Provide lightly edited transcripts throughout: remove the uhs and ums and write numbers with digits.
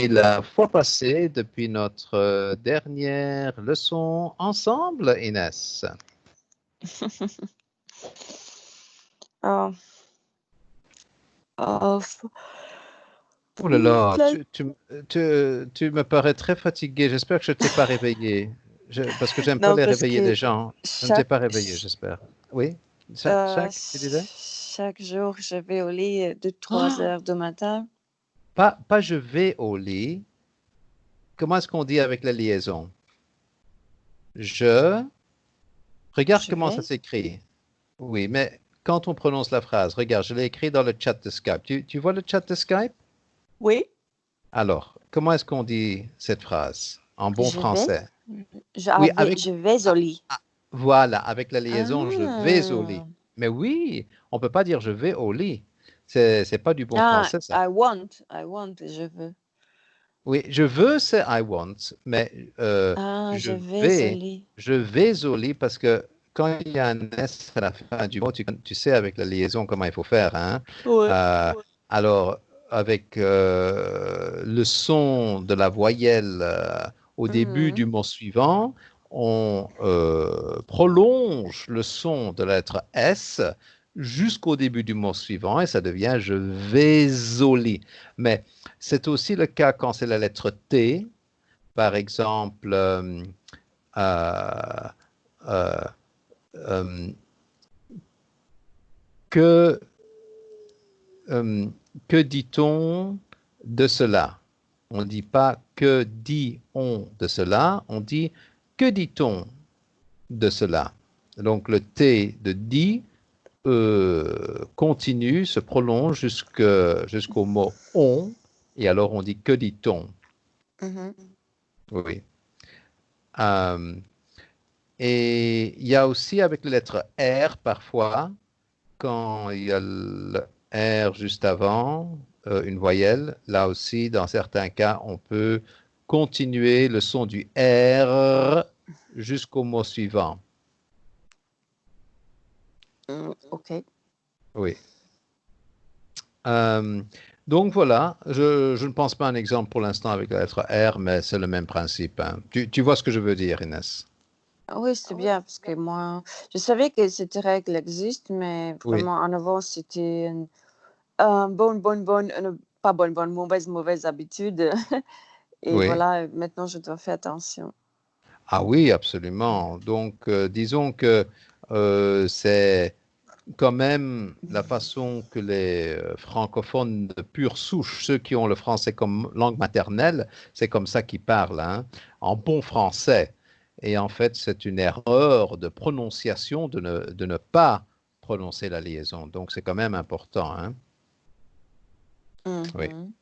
depuis la fois passée, depuis notre dernière leçon ensemble, Inès? Oh, oh, Oh là là, plein- tu me parais très fatigué. J'espère que je ne t'ai pas réveillé. Parce que j'aime pas Non, les parce réveiller que les gens. Je ne t'ai chaque, pas réveillé, ch- j'espère. Oui? Chaque, tu disais? chaque jour, je vais au lit de 3 Ah, heures du matin. pas je vais au lit. Comment est-ce qu'on dit avec la liaison? Je. Regarde Je comment ça vais. s'écrit. Oui, mais quand on prononce la phrase, regarde, je l'ai écrit dans le chat de Skype. Tu vois le chat de Skype? Oui, Alors, comment est-ce qu'on dit cette phrase en bon je vais. français? Oui, avec, Je vais au ah, lit. ah, voilà, avec la liaison, je vais au lit. Ah, Mais oui, on peut pas dire je vais au lit. C'est pas du bon ah, français, ça. I want, je veux. Oui, je veux, c'est I want, mais Ah, je je vais au vais, lit. je vais au lit parce que quand il y a un S à la fin du mot, tu sais avec la liaison comment il faut faire, hein? Ouais. Euh, alors, avec le son de la voyelle au début du Mhm. mot suivant, on prolonge le son de la lettre S jusqu'au début du mot suivant et ça devient je vais au lit. Mais c'est aussi le cas quand c'est la lettre T, par exemple, euh, euh, euh, que, euh, que dit-on de cela? On ne dit pas que dit-on de cela, on dit que dit-on de cela? Donc le T de dit continue, se prolonge jusqu'au mot on, et alors on dit que dit-on? Mhm. Oui. Euh, Et il y a aussi avec la lettre R parfois, quand il y a le R juste avant une voyelle, là aussi, dans certains cas, on peut continuer le son du R jusqu'au mot suivant. OK. Oui. Euh, donc voilà, je ne pense pas à un exemple pour l'instant avec la lettre R, mais c'est le même principe, hein. Tu vois ce que je veux dire, Inès? Oui, c'est bien parce que moi, je savais que cette règle existe, mais Oui, vraiment en avant, c'était une pas bonne, mauvaise habitude. Et oui. voilà, maintenant je dois faire attention. Ah oui, absolument. Donc, disons que c'est quand même la façon que les francophones de pure souche, ceux qui ont le français comme langue maternelle, c'est comme ça qu'ils parlent, hein, en bon français. Et en fait, c'est une erreur de prononciation de ne pas prononcer la liaison. Donc, c'est quand même important, hein. Oui, Mhm.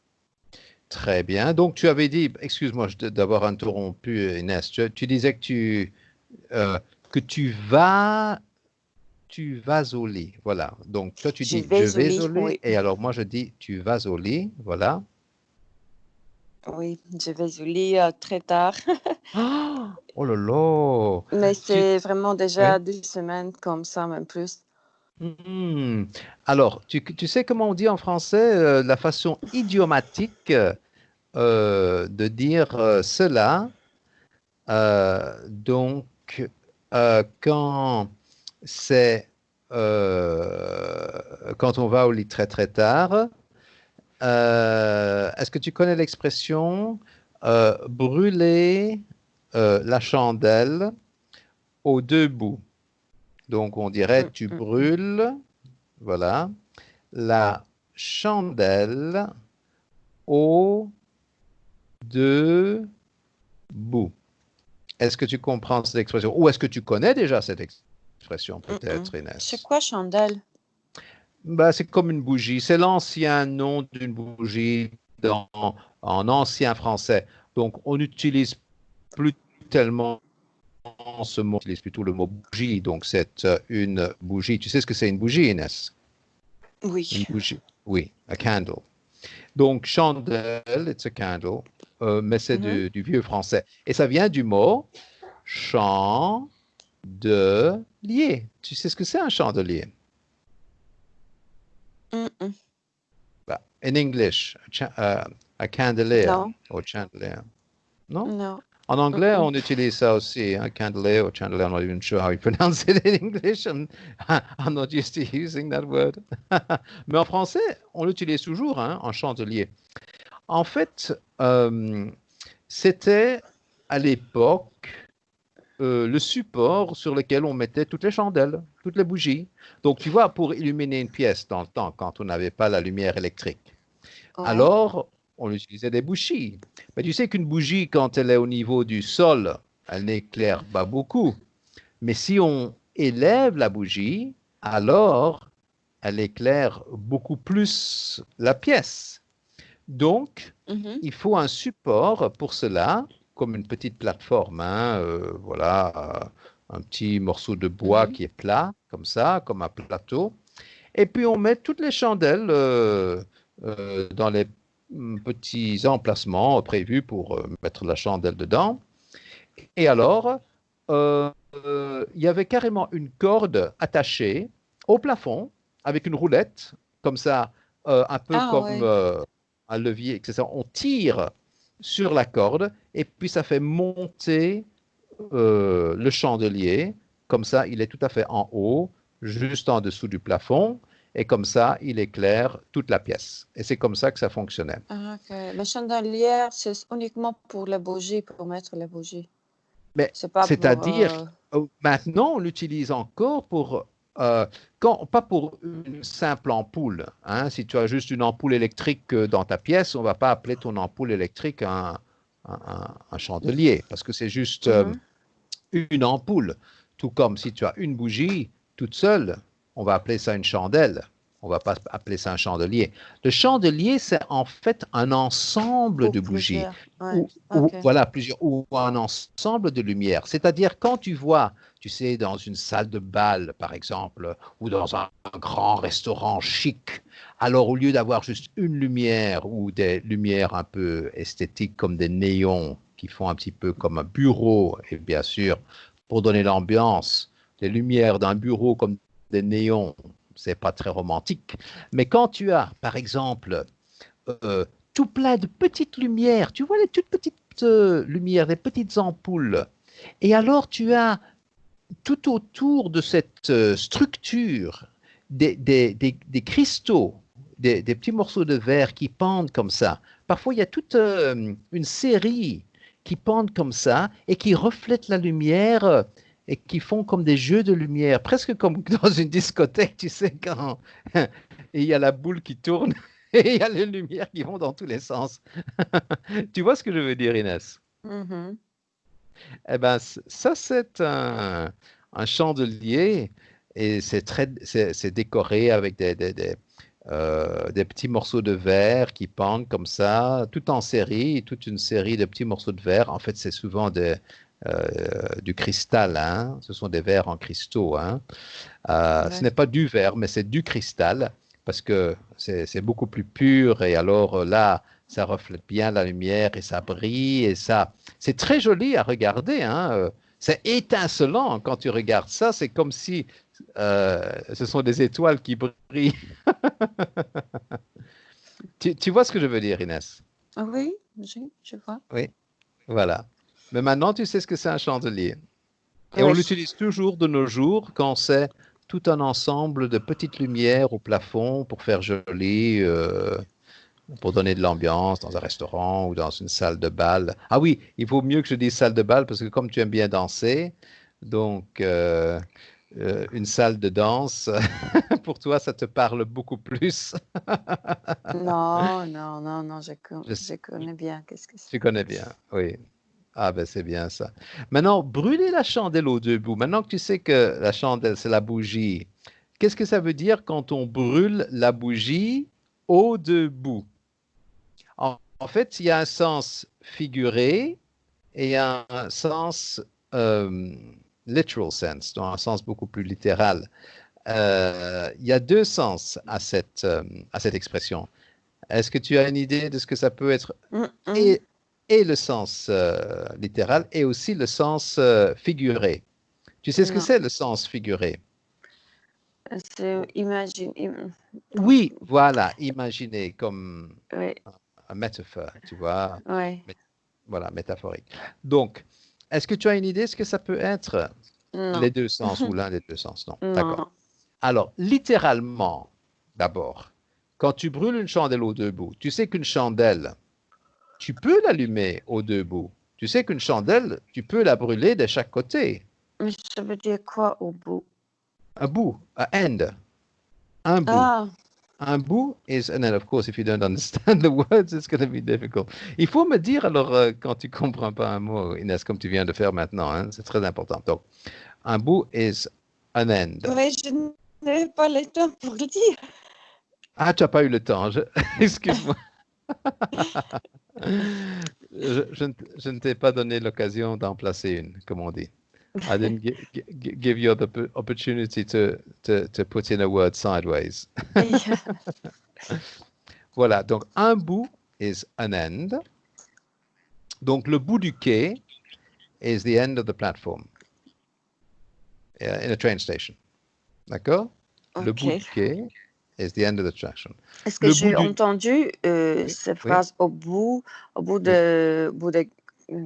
très bien. Donc, tu avais dit, excuse-moi d'avoir interrompu, Inès, tu disais euh, que tu vas au lit. Voilà. Donc, toi, tu Je dis je vais au vais lit, au lit. oui. Et alors, moi, je dis tu vas au lit. Voilà. Oui, je vais au lit très tard. Ah, oh là là. Mais Tu, c'est vraiment déjà oui. 2 semaines comme ça, même plus. Hmm. Alors, tu sais comment on dit en français la façon idiomatique de dire cela. Donc, quand c'est quand on va au lit très très tard, est-ce que tu connais l'expression brûler la chandelle aux deux bouts? Donc, on dirait Mm, tu mm. brûles, voilà, la chandelle aux deux bouts. Est-ce que tu comprends cette expression? Ou est-ce que tu connais déjà cette expression, Mm. peut-être, C'est Inès? quoi, chandelle? Bah, c'est comme une bougie. C'est l'ancien nom d'une bougie en ancien français. Donc, on n'utilise plus tellement ce mot, on utilise plutôt le mot bougie. Donc, c'est une bougie. Tu sais ce que c'est une bougie, Inès? Une Oui. bougie. Oui, a candle. Donc, chandelle, it's a candle, mais c'est Mhm. du vieux français. Et ça vient du mot chandelier. Tu sais ce que c'est un chandelier? Mm, mm. Bah, in English, A candelier Non, or chandelier. Non? non. En anglais, Mm-mm. on utilise ça aussi, hein, candelier or chandelier. I'm not even sure how you pronounce it in English. I'm not used to using that word. Mais en français, on l'utilise toujours, hein, en chandelier. En fait, c'était à l'époque le support sur lequel on mettait toutes les chandelles, toutes les bougies. Donc, tu vois, pour illuminer une pièce dans le temps, quand on n'avait pas la lumière électrique, Ouais. alors on utilisait des bougies. Mais tu sais qu'une bougie, quand elle est au niveau du sol, elle n'éclaire pas beaucoup. Mais si on élève la bougie, alors elle éclaire beaucoup plus la pièce. Donc, Mhm. il faut un support pour cela, comme une petite plateforme, hein, voilà, un petit morceau de bois Mhm. qui est plat, comme ça, comme un plateau. Et puis on met toutes les chandelles dans les petits emplacements prévus pour mettre la chandelle dedans. Et alors, il y avait carrément une corde attachée au plafond avec une roulette, comme ça, un peu Ah comme ouais. un levier, etc. On tire sur la corde et puis ça fait monter le chandelier. Comme ça, il est tout à fait en haut, juste en dessous du plafond. Et comme ça, il éclaire toute la pièce. Et c'est comme ça que ça fonctionnait. Ah, ok. Mais chandelière, c'est uniquement pour les bougies, pour mettre les bougies. Mais C'est pas pour... c'est-à-dire, maintenant, on l'utilise encore pour, pas pour une simple ampoule, hein. Si tu as juste une ampoule électrique dans ta pièce, on ne va pas appeler ton ampoule électrique un chandelier, parce que c'est juste Mhm. une ampoule. Tout comme si tu as une bougie toute seule, on va appeler ça une chandelle. On ne va pas appeler ça un chandelier. Le chandelier, c'est en fait un ensemble Pour de bougies, plusieurs. Ouais. ou Ok. voilà, plusieurs, ou un ensemble de lumières. C'est-à-dire quand tu vois, tu sais, dans une salle de bal, par exemple, ou dans un grand restaurant chic, alors au lieu d'avoir juste une lumière ou des lumières un peu esthétiques comme des néons qui font un petit peu comme un bureau, et bien sûr, pour donner l'ambiance, les lumières d'un bureau comme des néons, c'est pas très romantique. Mais quand tu as, par exemple, euh, tout plein de petites lumières, tu vois les toutes petites lumières, les petites ampoules, et alors tu as tout autour de cette structure des cristaux, des petits morceaux de verre qui pendent comme ça. Parfois, il y a toute une série qui pendent comme ça et qui reflètent la lumière et qui font comme des jeux de lumière, presque comme dans une discothèque, tu sais, quand il y a la boule qui tourne et il y a les lumières qui vont dans tous les sens. Tu vois ce que je veux dire, Inès? Mhm. Eh ben, ça, c'est un chandelier et c'est décoré avec des petits morceaux de verre qui pendent comme ça, tout en série, toute une série de petits morceaux de verre. En fait, c'est souvent du cristal, hein. Ce sont des verres en cristaux, hein. Ce Ouais. n'est pas du verre, mais c'est du cristal parce que c'est beaucoup plus pur et alors là, ça reflète bien la lumière et ça brille et ça, c'est très joli à regarder, hein. C'est étincelant quand tu regardes ça. C'est comme si ce sont des étoiles qui brillent. Tu vois ce que je veux dire, Inès? Ah oui, je vois. Oui, voilà. Mais maintenant, tu sais ce que c'est un chandelier. Et on Oui. l'utilise toujours de nos jours quand c'est tout un ensemble de petites lumières au plafond pour faire joli, pour donner de l'ambiance dans un restaurant ou dans une salle de bal. Ah oui, il vaut mieux que je dise salle de bal parce que comme tu aimes bien danser, donc une salle de danse, pour toi, ça te parle beaucoup plus. Non, non, non, non, Je, je connais bien qu'est-ce que c'est. tu connais bien, oui. Ah ben c'est bien ça. Maintenant, brûler la chandelle au deux bouts. Maintenant que tu sais que la chandelle, c'est la bougie, qu'est-ce que ça veut dire quand on brûle la bougie aux deux bouts? En fait, il y a un sens figuré et un sens euh, literal sense, dans un sens beaucoup plus littéral. Il y a deux sens à cette expression. Est-ce que tu as une idée de ce que ça peut être Mm-mm. et, et le sens littéral et aussi le sens figuré? Tu sais ce que Non, c'est le sens figuré? c'est imagine. Oui, voilà, imaginez comme Oui. un métaphore, tu vois, Oui. voilà, métaphorique. Donc, est-ce que tu as une idée de ce que ça peut être? Les Non. deux sens ou l'un des deux sens? Non. D'accord. Non. Alors, littéralement, d'abord, quand tu brûles une chandelle aux deux bouts, tu sais qu'une chandelle, tu peux l'allumer aux deux bouts. Tu sais qu'une chandelle, tu peux la brûler de chaque côté. Mais ça veut dire quoi au bout? Un bout, un end, un bout. Ah, Un bout is, and then of course, if you don't understand the words, it's going to be difficult. Il faut me dire alors quand tu comprends pas un mot, Inès, comme tu viens de faire maintenant, hein, c'est très important. Donc, un bout is an end. oui, je n'avais pas le temps pour le dire. Ah, tu n'as pas eu le temps. Excuse-moi. Je ne t'ai pas donné l'occasion d'en placer une, comme on dit. I didn't give you the opportunity to put in a word sideways. Voilà, donc un bout is an end. Donc le bout du quai is the end of the platform in a train station. D'accord? Le bout du OK. quai is the end of the station. Est-ce que Le bout j'ai du... entendu Oui, cette oui, phrase au bout oui. de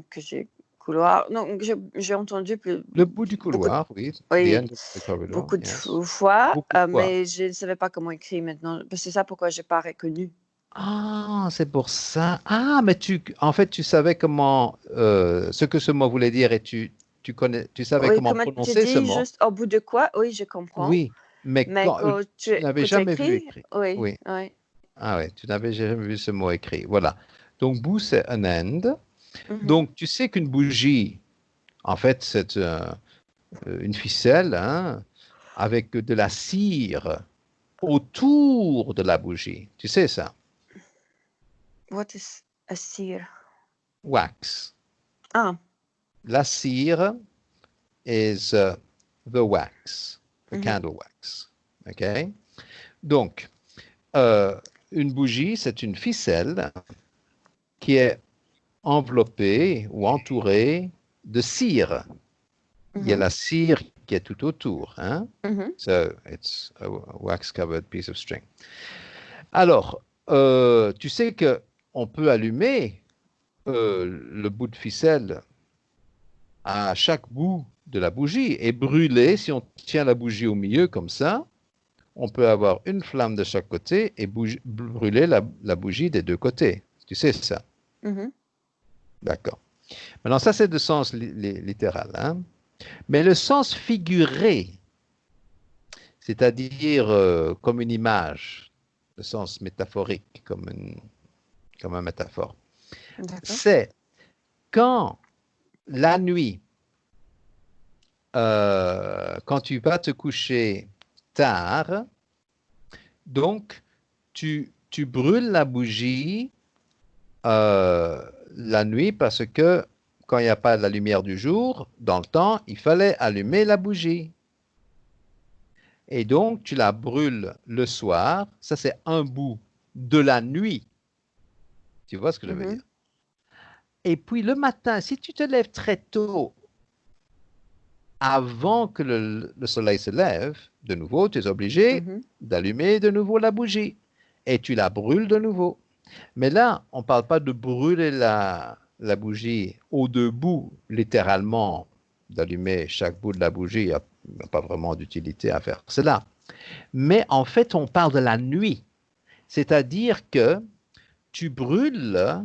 que j'ai couloir? Non, j'ai entendu Le bout du beaucoup, couloir, oui. The oui, end of the corridor, beaucoup de yes. fois, Beaucoup de fois. mais je ne savais pas comment écrire maintenant. C'est ça pourquoi je n'ai pas reconnu. Ah, c'est pour ça. Ah, mais en fait, tu savais comment, ce que ce mot voulait dire et tu savais Oui, comment comment tu prononcer ce dis, mot. juste au bout de quoi? Oui, je comprends. Oui, mais Mais tu n'avais quand tu jamais vu écris, écrit. oui, Oui. oui. Ah ouais, tu n'avais jamais vu ce mot écrit. Voilà. Donc, bout, c'est un end. Mhm, Donc, tu sais qu'une bougie, en fait, c'est une ficelle, hein, avec de la cire autour de la bougie. Tu sais ça? What is a cire? Wax. Ah, La cire is the wax, the mhm, candle wax. OK? Donc, euh, une bougie, c'est une ficelle qui est enveloppée ou entourée de cire. Il y a mhm, la cire qui est tout autour. Hein? mhm, So, it's a wax-covered piece of string. Alors, tu sais que on peut allumer le bout de ficelle à chaque bout de la bougie et brûler, si on tient la bougie au milieu comme ça, on peut avoir une flamme de chaque côté et brûler la bougie des deux côtés. Tu sais ça? mhm. D'accord. Maintenant, ça, c'est le sens littéral. Hein? Mais le sens figuré, c'est-à-dire comme une image, le sens métaphorique, comme une métaphore, D'accord. c'est quand la nuit, quand tu vas te coucher tard, donc tu brûles la bougie la nuit parce que quand il n'y a pas la lumière du jour, dans le temps, il fallait allumer la bougie. Et donc, tu la brûles le soir. Ça, c'est un bout de la nuit. Tu vois ce que je veux Mhm, dire? Et puis le matin, si tu te lèves très tôt, avant que le soleil se lève, de nouveau, tu es obligé mhm, d'allumer de nouveau la bougie. Et tu la brûles de nouveau. Mais là, on ne parle pas de brûler la bougie au deux bouts, littéralement, d'allumer chaque bout de la bougie. Il n'y a pas vraiment d'utilité à faire cela. Mais en fait, on parle de la nuit. C'est-à-dire que tu brûles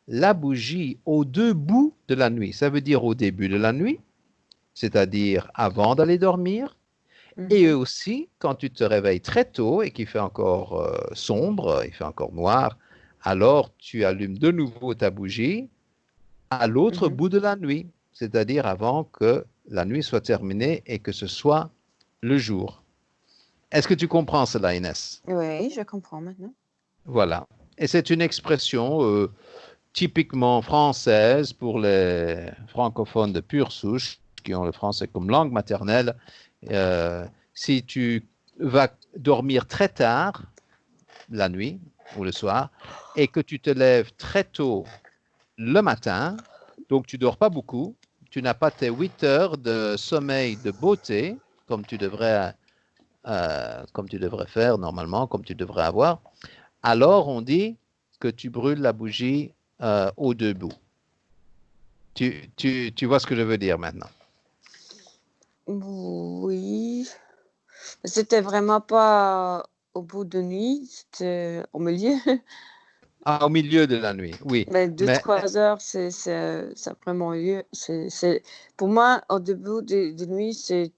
la bougie aux deux bouts de la nuit. Ça veut dire au début de la nuit, c'est-à-dire avant d'aller dormir, et mhm, aussi quand tu te réveilles très tôt et qu'il fait encore sombre, il fait encore noir, alors tu allumes de nouveau ta bougie à l'autre mhm. bout de la nuit, c'est-à-dire avant que la nuit soit terminée et que ce soit le jour. Est-ce que tu comprends cela, Inès? Oui, je comprends maintenant. Voilà. Et c'est une expression typiquement française pour les francophones de pure souche qui ont le français comme langue maternelle. Euh, Si tu vas dormir très tard la nuit ou le soir et que tu te lèves très tôt le matin, donc tu dors pas beaucoup, tu n'as pas tes 8 heures de sommeil de beauté comme tu devrais faire normalement, comme tu devrais avoir, alors on dit que tu brûles la bougie aux deux bouts. Tu vois ce que je veux dire maintenant? Oui. C'était vraiment pas au bout de nuit, c'était au milieu. Ah, au milieu de la nuit, oui. Mais Mais 2-3 heures, c'est vraiment lieu. Pour moi, au début de nuit, c'est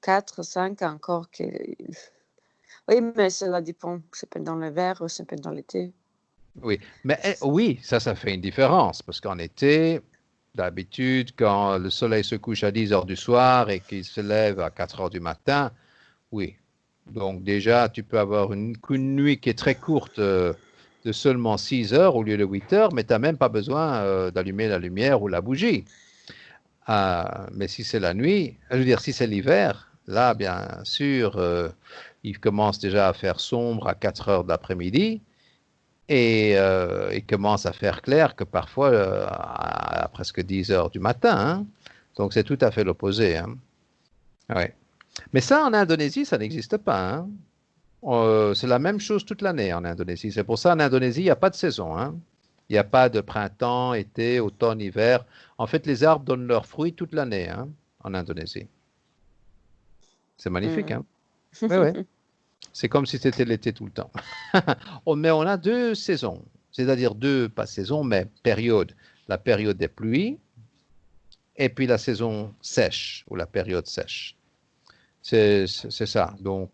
4-5 encore que oui, mais cela dépend. C'est pendant l'hiver ou c'est pendant l'été. oui, oui, ça fait une différence parce qu'en été, d'habitude, quand le soleil se couche à 10 heures du soir et qu'il se lève à 4 heures du matin, oui. Donc déjà, tu peux avoir une nuit qui est très courte de seulement 6 heures au lieu de 8 heures, mais tu n'as même pas besoin d'allumer la lumière ou la bougie. Mais si c'est la nuit, je veux dire, si c'est l'hiver, là, bien sûr, il commence déjà à faire sombre à 4 heures d'après-midi. Et il commence à faire clair que parfois à presque 10 heures du matin, hein. Donc c'est tout à fait l'opposé, hein. Ouais. Mais ça, en Indonésie, ça n'existe pas, hein. C'est la même chose toute l'année en Indonésie. C'est pour ça en Indonésie, il n'y a pas de saison, hein. Il n'y a pas de printemps, été, automne, hiver. En fait, les arbres donnent leurs fruits toute l'année, hein, en Indonésie. C'est magnifique, Mmh. hein. Oui, oui. C'est comme si c'était l'été tout le temps. Mais on a deux saisons, c'est-à-dire deux, pas saisons, mais périodes. La période des pluies et puis la saison sèche ou la période sèche. C'est ça. Donc,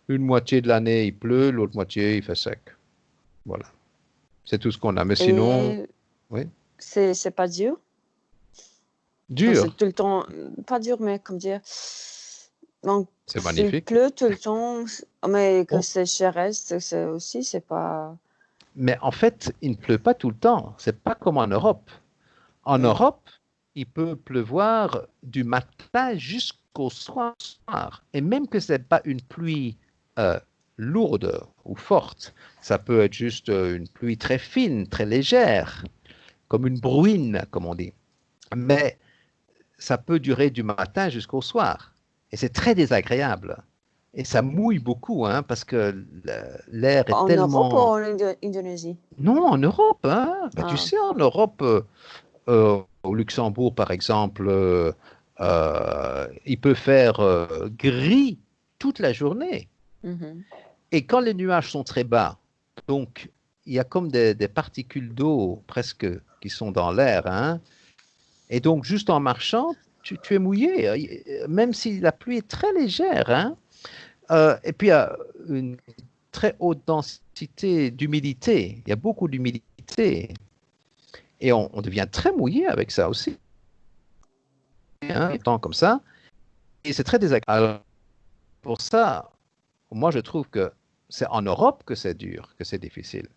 une moitié de l'année, il pleut, l'autre moitié, il fait sec. Voilà. C'est tout ce qu'on a. Mais sinon, Et oui, c'est pas dur? Donc dur. c'est tout le temps pas dur, mais comment dire? Donc C'est s'il magnifique. pleut tout le temps, mais que Oh. c'est sécheresse, c'est aussi, c'est pas Mais en fait, il ne pleut pas tout le temps. C'est pas comme en Europe. En mmh. Europe, il peut pleuvoir du matin jusqu'au soir. Et même que ce n'est pas une pluie euh, lourde ou forte, ça peut être juste une pluie très fine, très légère, comme une bruine, comme on dit. Mais ça peut durer du matin jusqu'au soir. Et c'est très désagréable. Et ça mouille beaucoup, hein, parce que l'air est En Europe ou tellement... en Indonésie? Non, en Europe, hein. Ben, tu Ah. sais, en Europe, au Luxembourg, par exemple, il peut faire gris toute la journée. Mmh. Et quand les nuages sont très bas, donc il y a comme des particules d'eau presque qui sont dans l'air, hein. Et donc juste en marchant, tu es mouillé, même si la pluie est très légère, hein. Et puis il y a une très haute densité d'humidité. Il y a beaucoup d'humidité. Et on devient très mouillé avec ça aussi, hein, étant comme ça. Et c'est très désagréable. Alors, pour ça, moi, je trouve que c'est en Europe que c'est dur, que c'est difficile.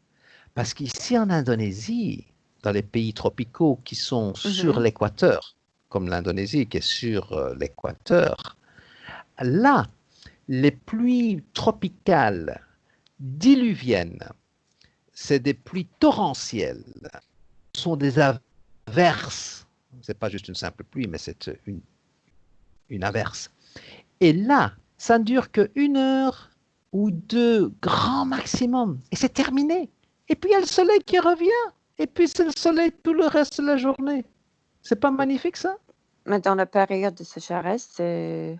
Parce qu'ici, en Indonésie, dans les pays tropicaux qui sont sur Mmh. l'équateur, comme l'Indonésie qui est sur l'équateur, là, les pluies tropicales diluviennes, c'est des pluies torrentielles, ce sont des averses. Ce n'est pas juste une simple pluie, mais c'est une averse. Et là, ça ne dure qu'une heure ou deux, grand maximum. Et c'est terminé. Et puis il y a le soleil qui revient. Et puis c'est le soleil tout le reste de la journée. C'est pas magnifique ça? Mais dans la période de sécheresse, c'est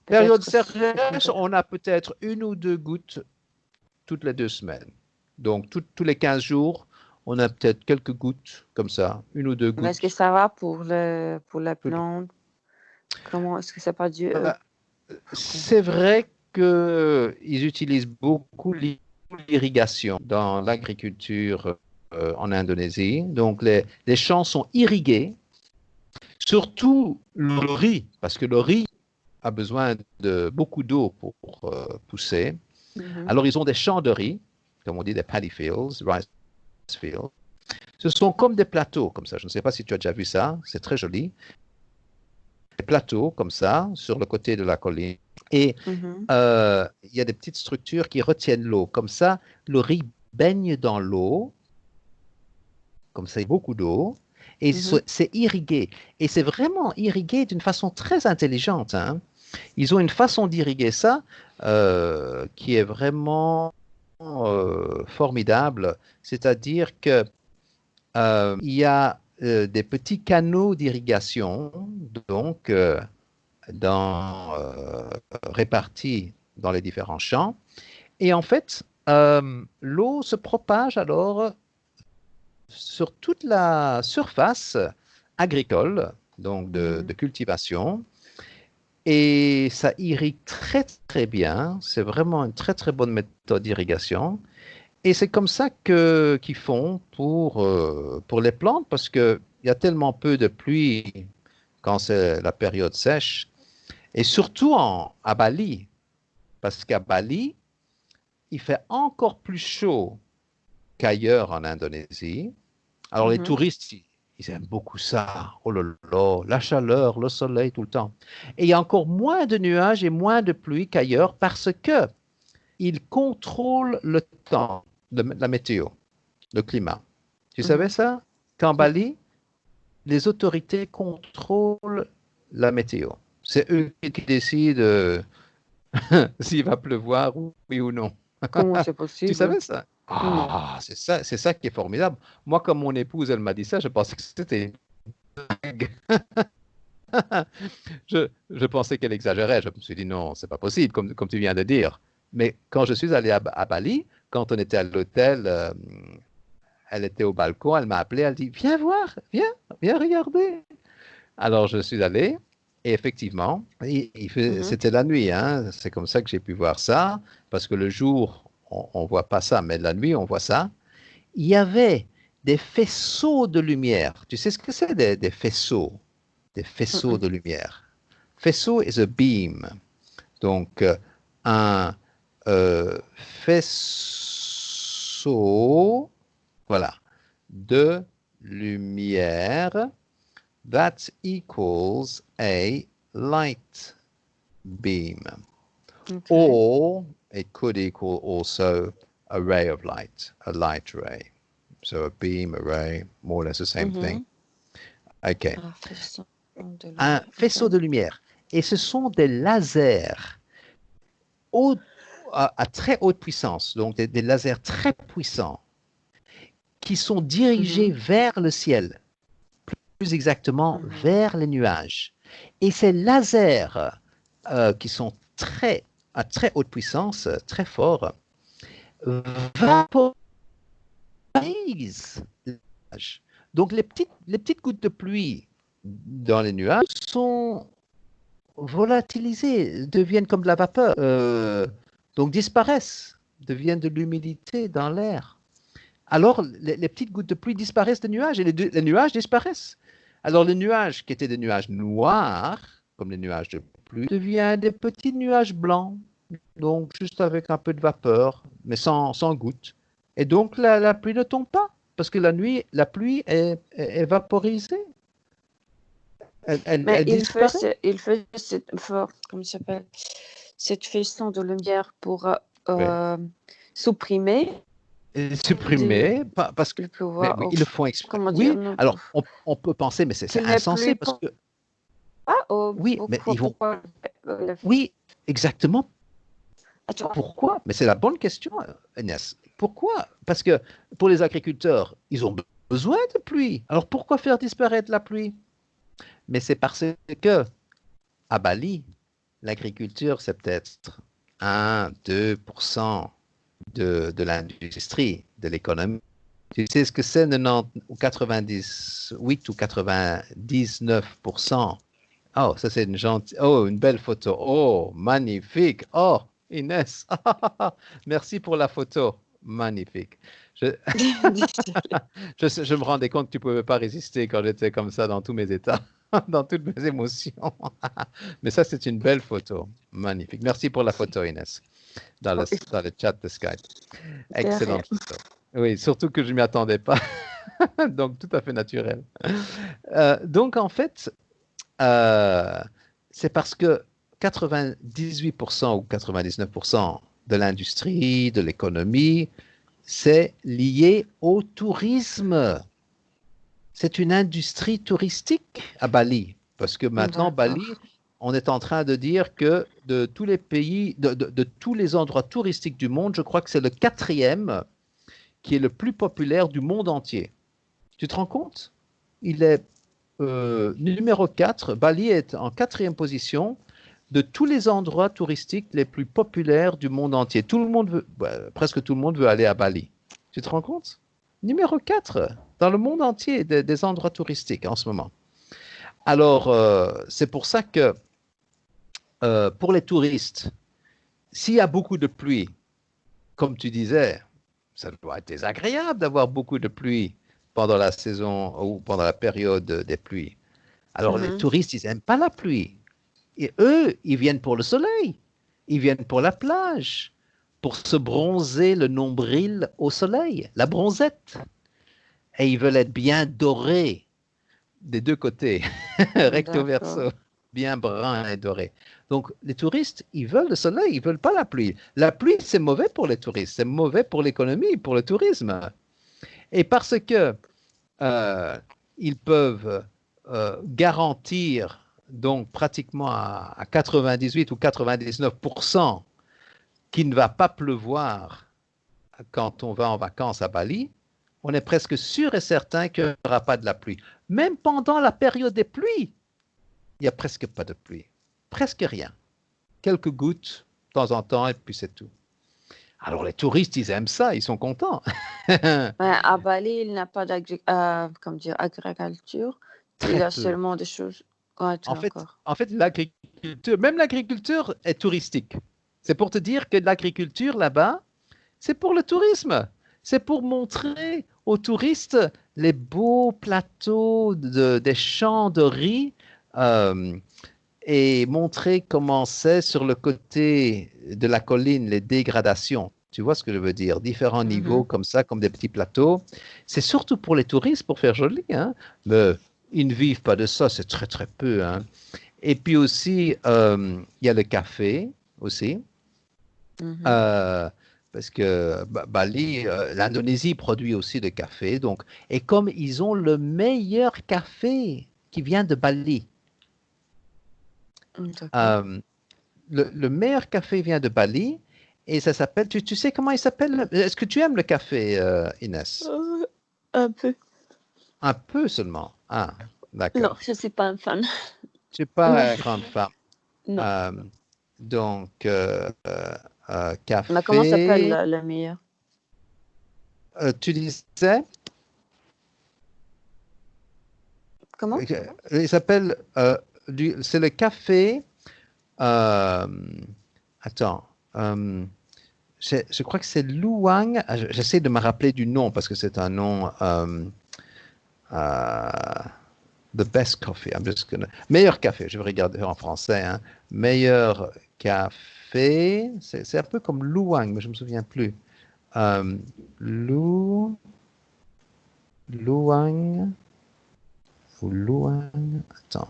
Période peut-être c'est plus sèche, dur. on a peut-être une ou deux gouttes toutes les 2 semaines. Donc tous les 15 jours, on a peut-être quelques gouttes comme ça, une ou deux Mais est-ce que gouttes. ça va pour la plante? Comment est-ce que c'est pas dur? Euh, C'est vrai qu'ils utilisent beaucoup l'irrigation dans l'agriculture en Indonésie. Donc, les champs sont irrigués, surtout le riz, parce que le riz a besoin de beaucoup d'eau pour pousser. Mmh. Alors, ils ont des champs de riz, comme on dit, des paddy fields, rice fields. Ce sont comme des plateaux, comme ça. Je ne sais pas si tu as déjà vu ça, c'est très joli. Des plateaux, comme ça, sur le côté de la colline. Et Mmh. il y a des petites structures qui retiennent l'eau. Comme ça, le riz baigne dans l'eau, comme ça, il y a beaucoup d'eau, et Mmh. c'est irrigué. Et c'est vraiment irrigué d'une façon très intelligente, hein. Ils ont une façon d'irriguer ça qui est vraiment formidable. C'est-à-dire que il y a des petits canaux d'irrigation, donc répartis dans les différents champs. Et en fait, l'eau se propage alors sur toute la surface agricole, donc de cultivation, et ça irrigue très très bien. C'est vraiment une très très bonne méthode d'irrigation. Et c'est comme ça qu'ils font pour les plantes, parce qu'il y a tellement peu de pluie quand c'est la période sèche, et surtout à Bali, parce qu'à Bali, il fait encore plus chaud qu'ailleurs en Indonésie. Alors les touristes, ils aiment beaucoup ça. Oh là là, la chaleur, le soleil tout le temps. Et il y a encore moins de nuages et moins de pluie qu'ailleurs parce que ils contrôlent le temps, la météo, le climat. Tu savais ça? Qu'en Bali, les autorités contrôlent la météo. C'est eux qui décident s'il va pleuvoir, oui ou non. Comment c'est Tu possible? savais ça? Non. Ah, c'est ça qui est formidable. Moi, comme mon épouse, elle m'a dit ça, je pensais que c'était dingue. Je pensais qu'elle exagérait. Je me suis dit non, c'est pas possible, comme tu viens de dire. Mais quand je suis allé à Bali, quand on était à l'hôtel, elle était au balcon, elle m'a appelé, elle dit viens voir, viens regarder. Alors je suis allé. Et effectivement, c'était la nuit, hein. C'est comme ça que j'ai pu voir ça, parce que le jour, on ne voit pas ça, mais la nuit, on voit ça. Il y avait des faisceaux de lumière. Tu sais ce que c'est des faisceaux? Des faisceaux de lumière. Faisceau is a beam. Donc, un faisceau, voilà, de lumière, that equals a light beam. Okay. Or it could equal also a ray of light, a light ray. So a beam, a ray, more or less the same thing. OK. Un faisceau de lumière. Et ce sont des lasers à très haute puissance, donc des lasers très puissants qui sont dirigés vers le ciel, plus exactement vers les nuages. Et ces lasers qui sont à très haute puissance, très forts, vaporisent les nuages. Donc les petites gouttes de pluie dans les nuages sont volatilisées, deviennent comme de la vapeur, donc disparaissent, deviennent de l'humidité dans l'air. Alors les petites gouttes de pluie disparaissent des nuages et les nuages disparaissent. Alors les nuages qui étaient des nuages noirs, comme les nuages de pluie, deviennent des petits nuages blancs, donc juste avec un peu de vapeur, mais sans gouttes. Et donc la pluie ne tombe pas, parce que la pluie est vaporisée. Mais elle disparaît. il fait comment ça s'appelle, cette façon de lumière pour supprimer Supprimer, parce que le pouvoir. mais ils le font exprès. Comment dire? Oui, alors on peut penser, mais c'est insensé parce que oui, mais ils vont. Oui, exactement. Pourquoi? Mais c'est la bonne question, Agnès. Pourquoi? Parce que pour les agriculteurs, ils ont besoin de pluie. Alors pourquoi faire disparaître la pluie? Mais c'est parce que à Bali, l'agriculture, c'est peut-être 1-2% de l'industrie, de l'économie. Tu sais ce que c'est 98 ou 99%? Oh, ça c'est une belle photo. Oh, magnifique. Oh, Inès. Merci pour la photo. Magnifique. Je me rendais compte que tu ne pouvais pas résister quand j'étais comme ça dans tous mes états, dans toutes mes émotions. Mais ça, c'est une belle photo. Magnifique. Merci pour la photo, Inès, dans le chat de Skype. Excellente photo. Oui, surtout que je ne m'y attendais pas. Donc, tout à fait naturel. Donc, en fait, c'est parce que 98% ou 99% de l'industrie, de l'économie, c'est lié au tourisme. C'est une industrie touristique à Bali. Parce que maintenant, Bali, on est en train de dire que de tous les pays, de tous les endroits touristiques du monde, je crois que c'est le 4e qui est le plus populaire du monde entier. Tu te rends compte? Il est numéro 4. Bali est en 4e position de tous les endroits touristiques les plus populaires du monde entier. Tout le monde veut, presque tout le monde veut aller à Bali. Tu te rends compte? Numéro 4 dans le monde entier des endroits touristiques en ce moment. Alors, c'est pour ça que pour les touristes, s'il y a beaucoup de pluie, comme tu disais, ça doit être désagréable d'avoir beaucoup de pluie pendant la saison ou pendant la période des pluies. Alors, les touristes, ils n'aiment pas la pluie. Et eux, ils viennent pour le soleil. Ils viennent pour la plage, pour se bronzer le nombril au soleil, la bronzette. Et ils veulent être bien dorés des deux côtés, recto verso, bien brun et doré. Donc, les touristes, ils veulent le soleil, ils ne veulent pas la pluie. La pluie, c'est mauvais pour les touristes, c'est mauvais pour l'économie, pour le tourisme. Et parce que ils peuvent garantir donc pratiquement à 98 ou 99% qu'il ne va pas pleuvoir quand on va en vacances à Bali, on est presque sûr et certain qu'il n'y aura pas de la pluie. Même pendant la période des pluies, il n'y a presque pas de pluie. Presque rien. Quelques gouttes de temps en temps et puis c'est tout. Alors les touristes, ils aiment ça, ils sont contents. À Bali, il n'a pas d'agriculture. Il a seulement des choses. Ouais, en fait, l'agriculture, même l'agriculture est touristique. C'est pour te dire que l'agriculture là-bas, c'est pour le tourisme. C'est pour montrer aux touristes les beaux plateaux des champs de riz et montrer comment c'est sur le côté de la colline, les dégradations. Tu vois ce que je veux dire? Différents niveaux comme ça, comme des petits plateaux. C'est surtout pour les touristes, pour faire joli. Hein? Mais ils ne vivent pas de ça, c'est très très peu. Hein? Et puis aussi, il y a le café aussi. Parce que Bali, l'Indonésie produit aussi du café. Donc, et comme ils ont le meilleur café qui vient de Bali, le meilleur café vient de Bali et ça s'appelle, tu sais comment il s'appelle? Est-ce que tu aimes le café, Inès? Un peu. Un peu seulement. Ah, d'accord. Non, je ne suis pas un fan. Tu n'es pas une grande fan. Non. Donc, café. Mais comment s'appelle le meilleur? Tu disais? Comment? Il s'appelle, c'est le café. Attends. Je crois que c'est Luang. J'essaie de me rappeler du nom parce que c'est un nom. The best coffee. Meilleur café. Je vais regarder en français. Hein. Meilleur café. C'est un peu comme Luang, mais je ne me souviens plus. Luang. Ou Luang. Attends.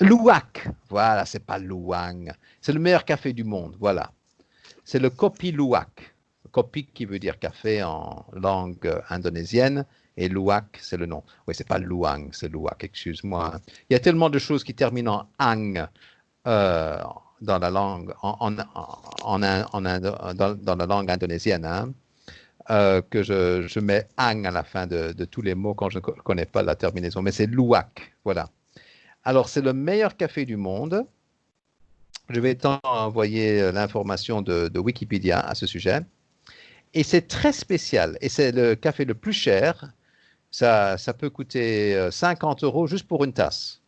Luwak. Voilà, c'est pas Luang. C'est le meilleur café du monde. Voilà. C'est le Kopi Luwak. Kopi qui veut dire café en langue indonésienne. Et Luwak, c'est le nom. Oui, c'est pas Luang, c'est Luwak, excuse-moi. Il y a tellement de choses qui terminent en ang dans la langue, dans la langue indonésienne, hein, que je mets ang à la fin de tous les mots quand je ne connais pas la terminaison. Mais c'est Luwak, voilà. Alors, c'est le meilleur café du monde. Je vais t'envoyer l'information de Wikipédia à ce sujet. Et c'est très spécial. Et c'est le café le plus cher. Ça peut coûter 50 € juste pour une tasse.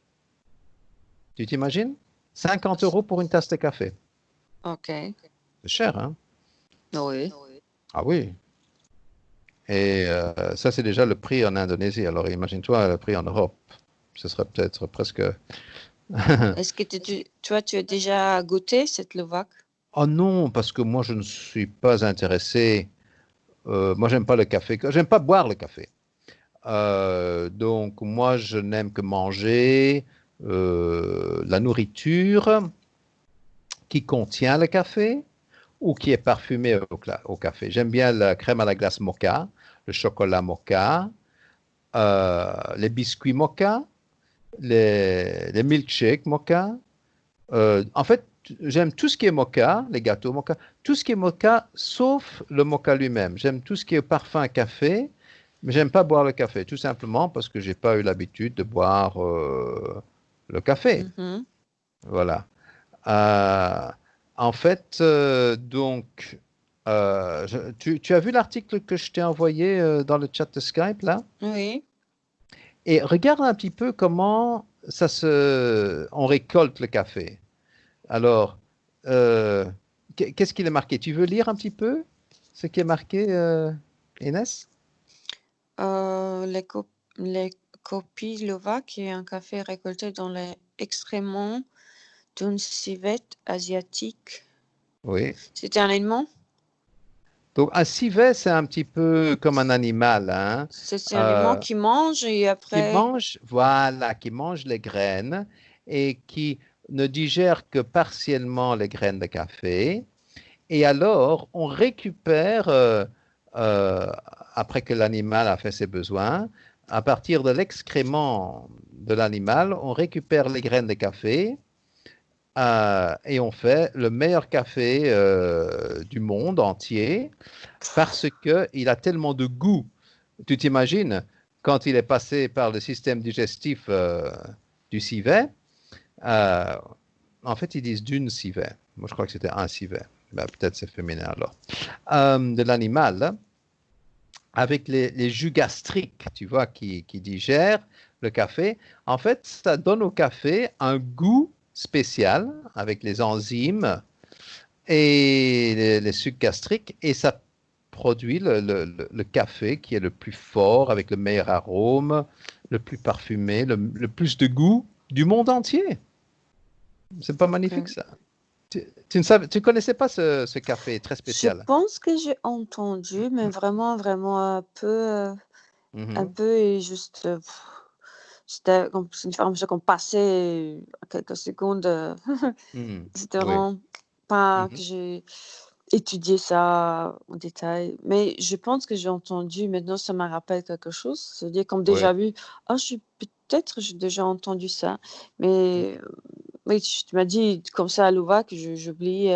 Tu t'imagines? 50 € pour une tasse de café. Ok. C'est cher, hein? Oui. Ah oui. Et ça, c'est déjà le prix en Indonésie. Alors, imagine-toi le prix en Europe. Ce serait peut-être presque... Est-ce que tu as déjà goûté cette Luwak? Oh non, parce que moi, je ne suis pas intéressé. Moi, j'aime pas le café. J'aime pas boire le café. Donc, moi, je n'aime que manger la nourriture qui contient le café ou qui est parfumée au café. J'aime bien la crème à la glace mocha, le chocolat mocha, les biscuits mocha les milkshakes mocha. En fait, j'aime tout ce qui est mocha, les gâteaux mocha, tout ce qui est mocha, sauf le mocha lui-même. J'aime tout ce qui est parfum café, mais j'aime pas boire le café, tout simplement parce que j'ai pas eu l'habitude de boire le café. Mhm. Voilà. Euh, En fait, tu as vu l'article que je t'ai envoyé dans le chat de Skype, là? Oui. Et regarde un petit peu comment on récolte le café. Alors, euh, qu'est-ce qu'il est marqué? Tu veux lire un petit peu ce qui est marqué, Inès? Les copies Lovac est un café récolté dans les excréments d'une civette asiatique. Oui. C'était un aliment? Donc, un civet, c'est un petit peu comme un animal, hein, C'est un aliment euh, qui mange et qui après. mange, voilà, qui mange les graines et qui ne digère que partiellement les graines de café. Et alors, on récupère, euh, après que l'animal a fait ses besoins, à partir de l'excrément de l'animal, on récupère les graines de café et on fait le meilleur café du monde entier parce qu'il a tellement de goût. Tu t'imagines, quand il est passé par le système digestif du civet, euh, en fait, ils disent d'une civet. Moi, je crois que c'était un civet. Ben, peut-être c'est féminin alors. De l'animal, avec les jus gastriques, tu vois, qui digèrent le café. En fait, ça donne au café un goût spécial avec les enzymes et les sucs gastriques et ça produit le café qui est le plus fort, avec le meilleur arôme, le plus parfumé, le plus de goût du monde entier. C'est pas magnifique Ok. ça? Tu connaissais pas ce café très Je spécial? pense que j'ai entendu, mais vraiment, vraiment un Mhm. peu et juste, c'était comme c'est une information qu'on passait en quelques secondes. Mhm. C'était Oui. vraiment pas que Mhm. j'ai étudié ça en détail, mais je pense que j'ai entendu, maintenant ça me rappelle quelque chose. C'est-à-dire comme Oui. déjà vu, ah, peut-être j'ai déjà entendu ça, mais oui, tu m'as dit comme ça à Louvac, j'oublie,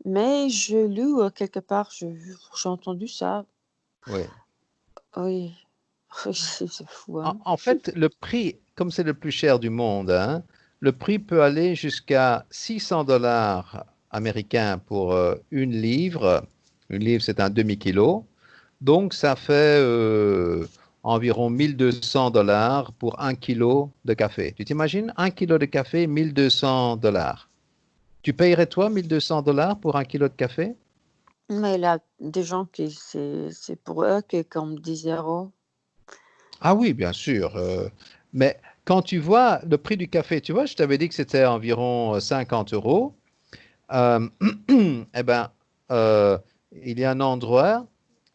mais je lu quelque part, j'ai entendu ça. Oui. Oui, c'est fou, En, hein. en fait, le prix, comme c'est le plus cher du monde, hein, le prix peut aller jusqu'à 600 dollars américains pour une livre. Une livre, c'est un demi-kilo. Donc, ça fait environ 1200 dollars pour un kilo de café. Tu t'imagines? Un kilo de café, 1200 dollars. Tu payerais toi 1200 dollars pour un kilo de café? Mais il y a des gens qui c'est pour eux que comme 10 €. Ah oui, bien sûr. Mais quand tu vois le prix du café, tu vois, je t'avais dit que c'était environ 50 euros. Euh, eh ben, euh, il y a un endroit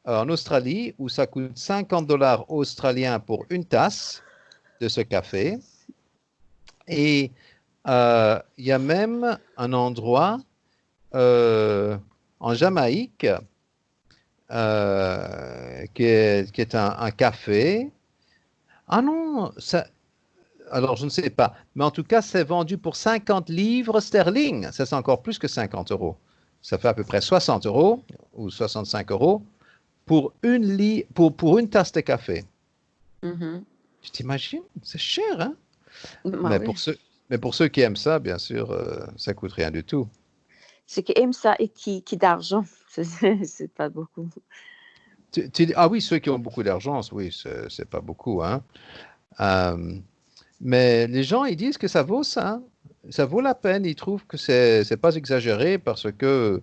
en Australie où ça coûte 50 dollars australiens pour une tasse de ce café. Et il y a même un endroit euh, en Jamaïque qui est un café. Ah non, alors je ne sais pas. Mais en tout cas, c'est vendu pour 50 livres sterling. Ça, c'est encore plus que 50 euros. Ça fait à peu près 60 euros ou 65 euros pour une tasse de café. Mmh. Tu t'imagines? C'est cher, hein? Bah, Mais oui. pour ceux qui aiment ça, bien sûr, ça coûte rien du tout. Ceux qui aiment ça et qui d'argent, c'est pas beaucoup. Ah oui, ceux qui ont beaucoup d'argent, oui, c'est pas beaucoup, hein. Euh, mais les gens, ils disent que ça vaut ça, hein. Ça vaut la peine. Ils trouvent que c'est pas exagéré parce que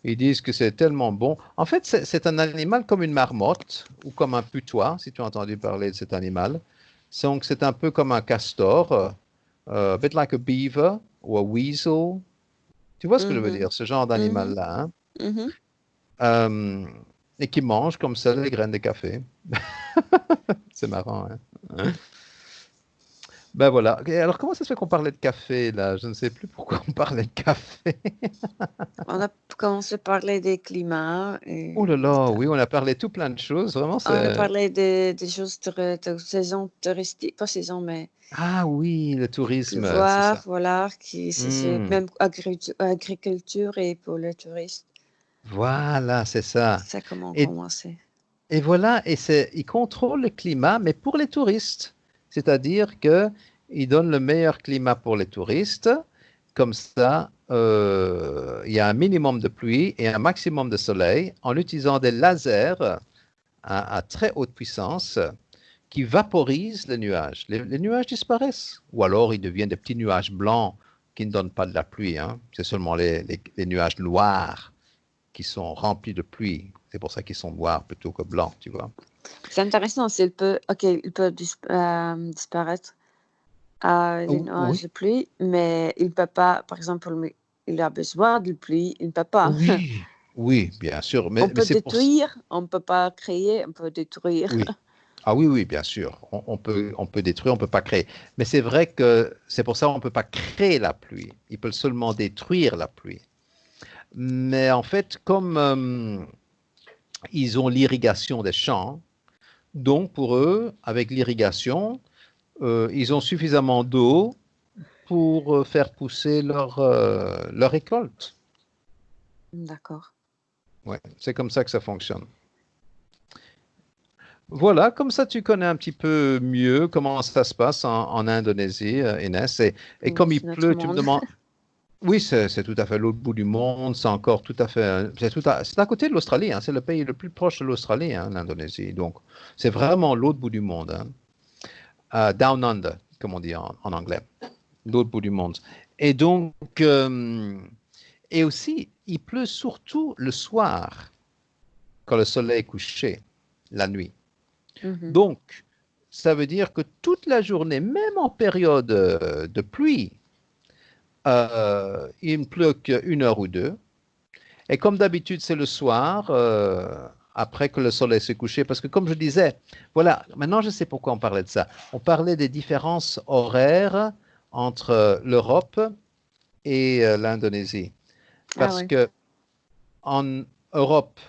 ils disent que c'est tellement bon. En fait, c'est un animal comme une marmotte ou comme un putois, si tu as entendu parler de cet animal. Donc, c'est un peu comme un castor, a bit like a beaver ou a weasel. Tu vois ce que je veux Mmh. dire, ce genre Mmh. d'animal-là, hein. Mmh. Euh, et qui mange comme ça les graines de café. C'est marrant, hein. Ben voilà. Et alors, comment ça se fait qu'on parlait de café, là? Je ne sais plus pourquoi on parlait de café. On a commencé à parler des climats Oh et là là, oui, on a parlé tout plein de choses. Vraiment, on a c'est... parlé des choses de saison touristique, pas saison, mais Ah oui, le de tourisme, c'est voir, ça. voilà, qui c'est Hmm, même agriculture et pour les touristes. voilà, c'est ça. Ça comment Et, commencer. et voilà, et c'est, ils contrôlent le climat, mais pour les touristes. C'est-à-dire que ils donnent le meilleur climat pour les touristes. Comme ça, il y a un minimum de pluie et un maximum de soleil en utilisant des lasers à très haute puissance qui vaporisent les nuages. Les nuages disparaissent. Ou alors ils deviennent des petits nuages blancs qui ne donnent pas de la pluie, hein. C'est seulement les nuages noirs qui sont remplis de pluie. C'est pour ça qu'ils sont noirs plutôt que blancs, tu vois. C'est intéressant, il peut disparaître les nuages Oui, de pluie, mais il ne peut pas, par exemple, il a besoin de pluie, il ne peut pas. oui, oui, bien sûr. On Mais peut c'est pour ça. détruire, on ne peut pas créer, on peut détruire. Oui. Ah oui, oui, bien sûr. On peut détruire, on ne peut pas créer. Mais c'est vrai que c'est pour ça qu'on ne peut pas créer la pluie. Il peut seulement détruire la pluie. Mais en fait, comme ils ont l'irrigation des champs, donc pour eux, avec l'irrigation, ils ont suffisamment d'eau pour faire pousser leur récolte. D'accord. Ouais, c'est comme ça que ça fonctionne. Voilà, comme ça tu connais un petit peu mieux comment ça se passe en Indonésie, Inès. Et Oui, comme il c'est notre pleut, tu me monde. demandes. Oui, c'est tout à fait l'autre bout du monde. C'est encore tout à fait. C'est à côté de l'Australie, hein. C'est le pays le plus proche de l'Australie, hein, l'Indonésie. Donc, c'est vraiment l'autre bout du monde, hein. Down under, comme on dit en anglais. L'autre bout du monde. Et donc, et aussi, il pleut surtout le soir, quand le soleil est couché, la nuit. Mhm. Donc, ça veut dire que toute la journée, même en période de pluie, il ne pleut qu'une heure ou deux. Et comme d'habitude, c'est le soir, après que le soleil s'est couché, parce que comme je disais, voilà, maintenant je sais pourquoi on parlait de ça. On parlait des différences horaires entre l'Europe et l'Indonésie. Ah Parce oui. que en Europe,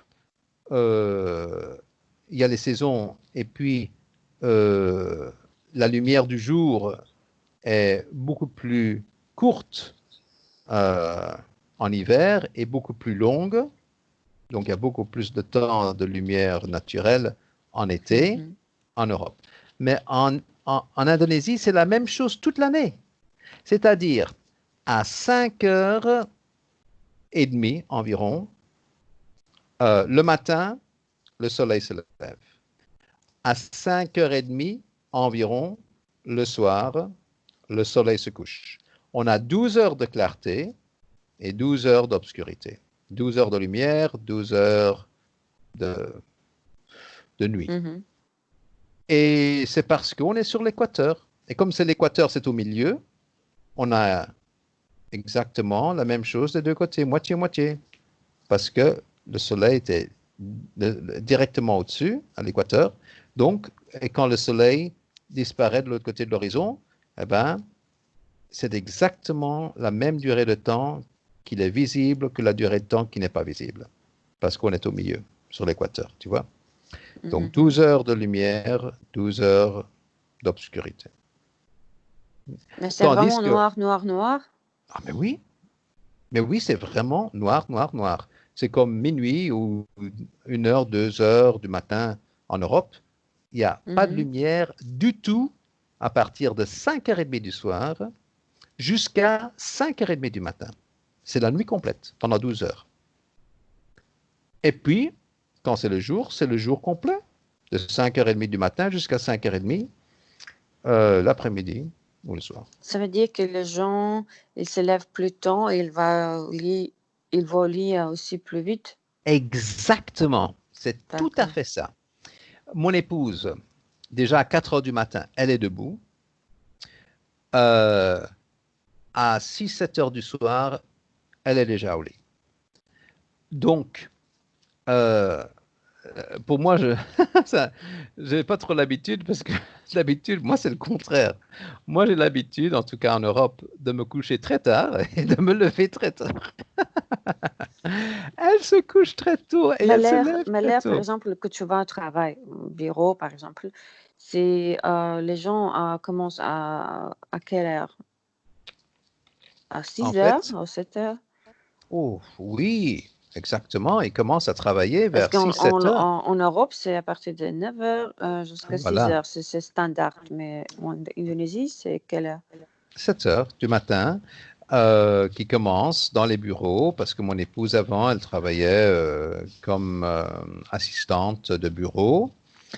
euh, il y a les saisons et puis euh, la lumière du jour est beaucoup plus courte euh, en hiver et beaucoup plus longue. Donc il y a beaucoup plus de temps de lumière naturelle en été Mhm. en Europe. Mais en Indonésie, c'est la même chose toute l'année. C'est-à-dire à 5h30 environ, le matin, le soleil se lève. À 5h30 environ, le soir, le soleil se couche. On a 12 heures de clarté et 12 heures d'obscurité. 12 heures de lumière, 12 heures de, de nuit. Mhm. Et c'est parce qu'on est sur l'équateur. Et comme c'est l'équateur, c'est au milieu, on a exactement la même chose des deux côtés, moitié-moitié. Parce que le soleil était directement au-dessus, à l'équateur. Donc, et quand le soleil disparaît de l'autre côté de l'horizon, eh ben, c'est exactement la même durée de temps qu'il est visible que la durée de temps qui n'est pas visible. Parce qu'on est au milieu, sur l'équateur, tu vois. Donc Mhm. 12 heures de lumière, 12 heures d'obscurité. Mais c'est Tandis vraiment que, noir, noir, noir. ah mais oui, c'est vraiment noir, noir, noir. C'est comme minuit ou 1 heure, 2 heures du matin en Europe. Il n'y a pas de Mhm. lumière du tout à partir de 5h30 du soir jusqu'à 5h30 du matin. C'est la nuit complète pendant 12 heures. Et puis, quand c'est le jour complet, de 5h30 du matin jusqu'à 5h30 l'après-midi ou le soir. Ça veut dire que les gens, ils se lèvent plus tôt et ils vont au lit aussi plus vite. Exactement, c'est tout à D'accord. fait ça. Mon épouse, déjà à 4 heures du matin, elle est debout. Euh, à 6-7 heures du soir, elle est déjà au lit. Donc, euh, pour moi, ça, j'ai pas trop l'habitude parce que d'habitude, moi, c'est le contraire. Moi, j'ai l'habitude, en tout cas en Europe, de me coucher très tard et de me lever très tard. Elle se couche très tôt et elle se lève Mais très là, par tôt. exemple, que tu vas au travail, au bureau, par exemple, c'est les gens commencent à quelle heure? À En 6 heures, fait, à 7 heures? oh oui, exactement. Ils commencent à travailler Parce vers qu'en 6-7 heures. en Europe, c'est à partir de 9 heures jusqu'à 6 Voilà, heures. C'est standard. Mais en Indonésie, c'est quelle heure? 7 heures du matin qui commencent dans les bureaux parce que mon épouse avant, elle travaillait comme assistante de bureau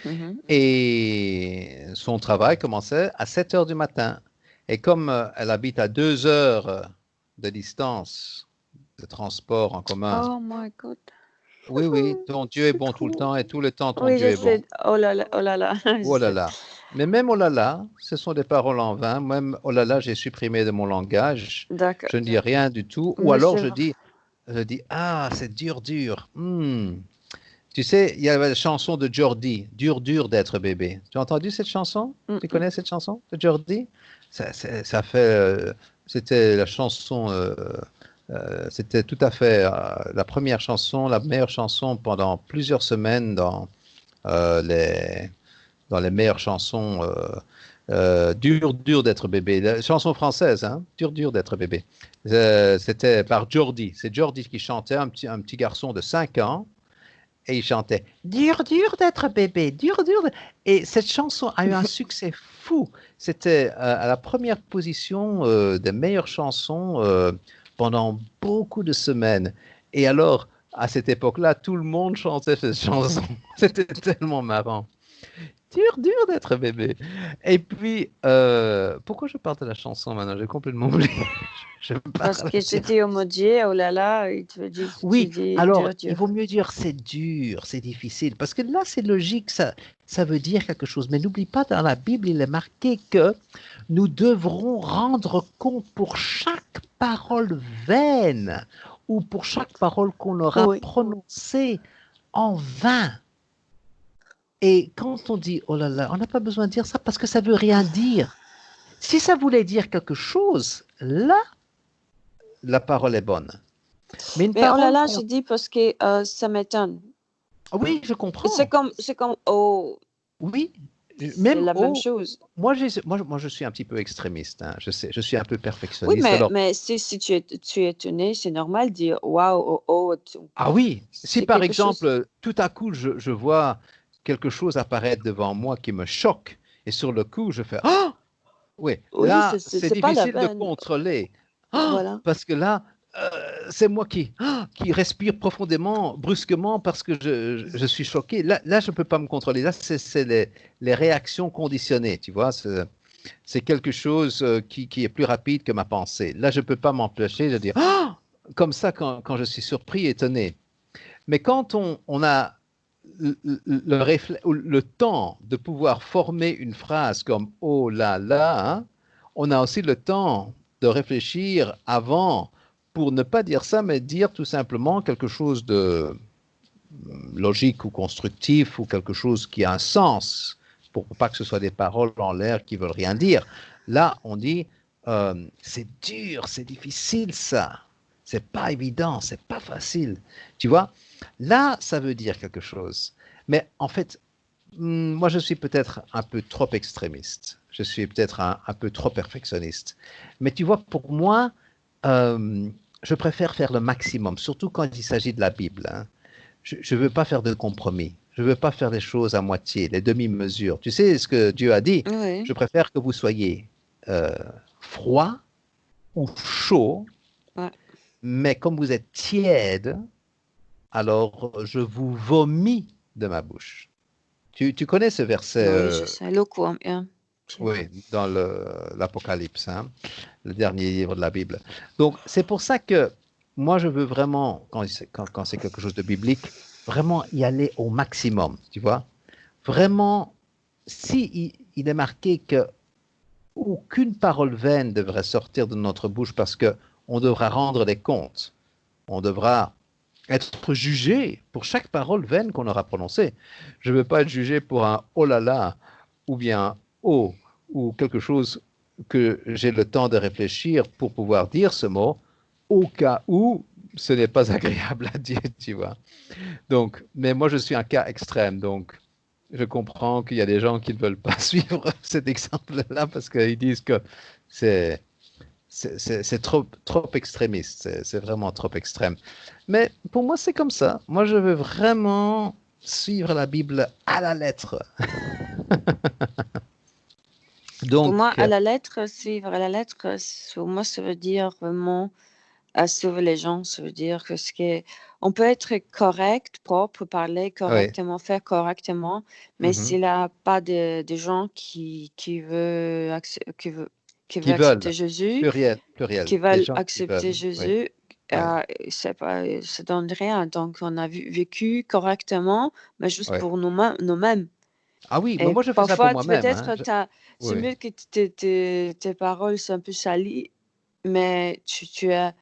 Mhm. et son travail commençait à 7 heures du matin. Et comme elle habite à 2 heures de distance de transport en commun, Oh my God. oui, oui, ton Dieu est C'est bon tout le trop. temps et tout le temps ton Oui, Dieu je est bon. sais. Oh là là, je Oh là sais. là. Mais même oh là là, ce sont des paroles en vain. Même oh là là, j'ai supprimé de mon langage. D'accord. Je ne dis rien du tout. Ou Mais alors c'est vrai. je dis, ah, c'est dur, dur. Tu sais, il y avait la chanson de Jordi, Dur, dur d'être bébé. Tu as entendu cette chanson? Mm, Tu mm. connais cette chanson de Jordi? Ça fait, c'était la chanson, c'était tout à fait la première chanson, la meilleure chanson pendant plusieurs semaines euh, les, dans les meilleures chansons. Dur, dur d'être bébé. La chanson française, hein? Dur, dur d'être bébé. C'était par Jordi. C'est Jordi qui chantait, un petit garçon de 5 ans. Et il chantait dur, dur d'être bébé, dur, dur. Et cette chanson a eu un succès fou. C'était à la première position des meilleures chansons pendant beaucoup de semaines. Et alors, à cette époque-là, tout le monde chantait cette chanson. C'était tellement marrant. Dur, dur d'être bébé. Et puis, pourquoi je parle de la chanson maintenant? J'ai complètement oublié. Je Parce parle que de... c'était au mot Dieu, oh là là, et tu Oui, dis alors, dur, il dur. vaut mieux dire c'est dur, c'est difficile, parce que là, c'est logique, ça veut dire quelque chose. Mais n'oublie pas, dans la Bible, il est marqué que nous devrons rendre compte pour chaque parole vaine ou pour chaque parole qu'on aura Oui. prononcée en vain. Et quand on dit, oh là là, on n'a pas besoin de dire ça parce que ça veut rien dire. Si ça voulait dire quelque chose, là, la parole est bonne. Mais une Mais oh là parole là, qu'on... je dis parce que ça m'étonne. Oui, je Et comprends. c'est comme, oh, Oui, c'est même la même au... chose. Moi, je suis un petit peu extrémiste, hein, je sais, je suis un peu Oui, perfectionniste. Alors, mais si tu es étonné, c'est normal de dire waouh, oh, ah oui, si c'est par quelque chose. exemple, tout à coup, je vois quelque chose apparaître devant moi qui me choque, et sur le coup, je fais, ah, oui, Oui, là, c'est c'est pas la difficile de peine. contrôler. Ah, Voilà. parce que là, c'est moi qui respire profondément, brusquement, parce que je suis choqué. Là, je ne peux pas me contrôler. Là, c'est les réactions conditionnées, tu vois. C'est quelque chose qui est plus rapide que ma pensée. Là, je ne peux pas m'empêcher de dire, ah, comme ça quand je suis surpris, étonné. Mais quand on a le temps de pouvoir former une phrase comme oh là là, hein, on a aussi le temps de réfléchir avant pour ne pas dire ça, mais dire tout simplement quelque chose de logique ou constructif ou quelque chose qui a un sens pour pas que ce soit des paroles en l'air qui veulent rien dire. Là, on dit c'est dur, c'est difficile ça. C'est pas évident, c'est pas facile. Tu vois, là, ça veut dire quelque chose. Mais en fait, moi, je suis peut-être un peu trop extrémiste. Je suis peut-être un peu trop perfectionniste. Mais tu vois, pour moi, euh, je préfère faire le maximum, surtout quand il s'agit de la Bible, hein. Je ne veux pas faire de compromis. Je ne veux pas faire les choses à moitié, les demi-mesures. Tu sais ce que Dieu a dit? Oui. Je préfère que vous soyez euh, froid ou chaud, Ouais. mais comme vous êtes tiède, alors je vous vomis de ma bouche. Tu connais ce verset, Oui, je sais. Lukewarm, ja. oui, dans l'Apocalypse, hein, le dernier livre de la Bible. Donc, c'est pour ça que moi, je veux vraiment, quand c'est quelque chose de biblique, vraiment y aller au maximum, tu vois. Vraiment, si il est marqué que aucune parole vaine devrait sortir de notre bouche parce que on devra rendre des comptes, on devra être jugé pour chaque parole vaine qu'on aura prononcée. Je ne veux pas être jugé pour un oh là là ou bien un oh ou quelque chose que j'ai le temps de réfléchir pour pouvoir dire ce mot au cas où ce n'est pas agréable à dire, tu vois. Donc, mais moi je suis un cas extrême, donc je comprends qu'il y a des gens qui ne veulent pas suivre cet exemple-là parce qu'ils disent que c'est c'est trop extrémiste, c'est vraiment trop extrême. Mais pour moi, c'est comme ça. Moi, je veux vraiment suivre la Bible à la lettre. Pour Donc, moi, à la lettre, suivre à la lettre, pour moi, ça veut dire vraiment à sauver les gens. Ça veut dire que on peut être correct, propre, parler oui. correctement, faire correctement, mais Mhm. s'il n'y a pas de gens qui veulent, qui Qui veulent accepter veulent, Jésus, pluriel, pluriel, qui des veulent gens qui accepter veulent, oui, Jésus, oui, c'est pas, ça donne rien. Donc, on a vécu correctement, mais juste oui. pour nous-mêmes. Ah oui, mais Et moi, je fais ça pour parfois, moi-même, hein. peut-être, c'est Oui. mieux que tes paroles soient un peu salies, mais tu n'as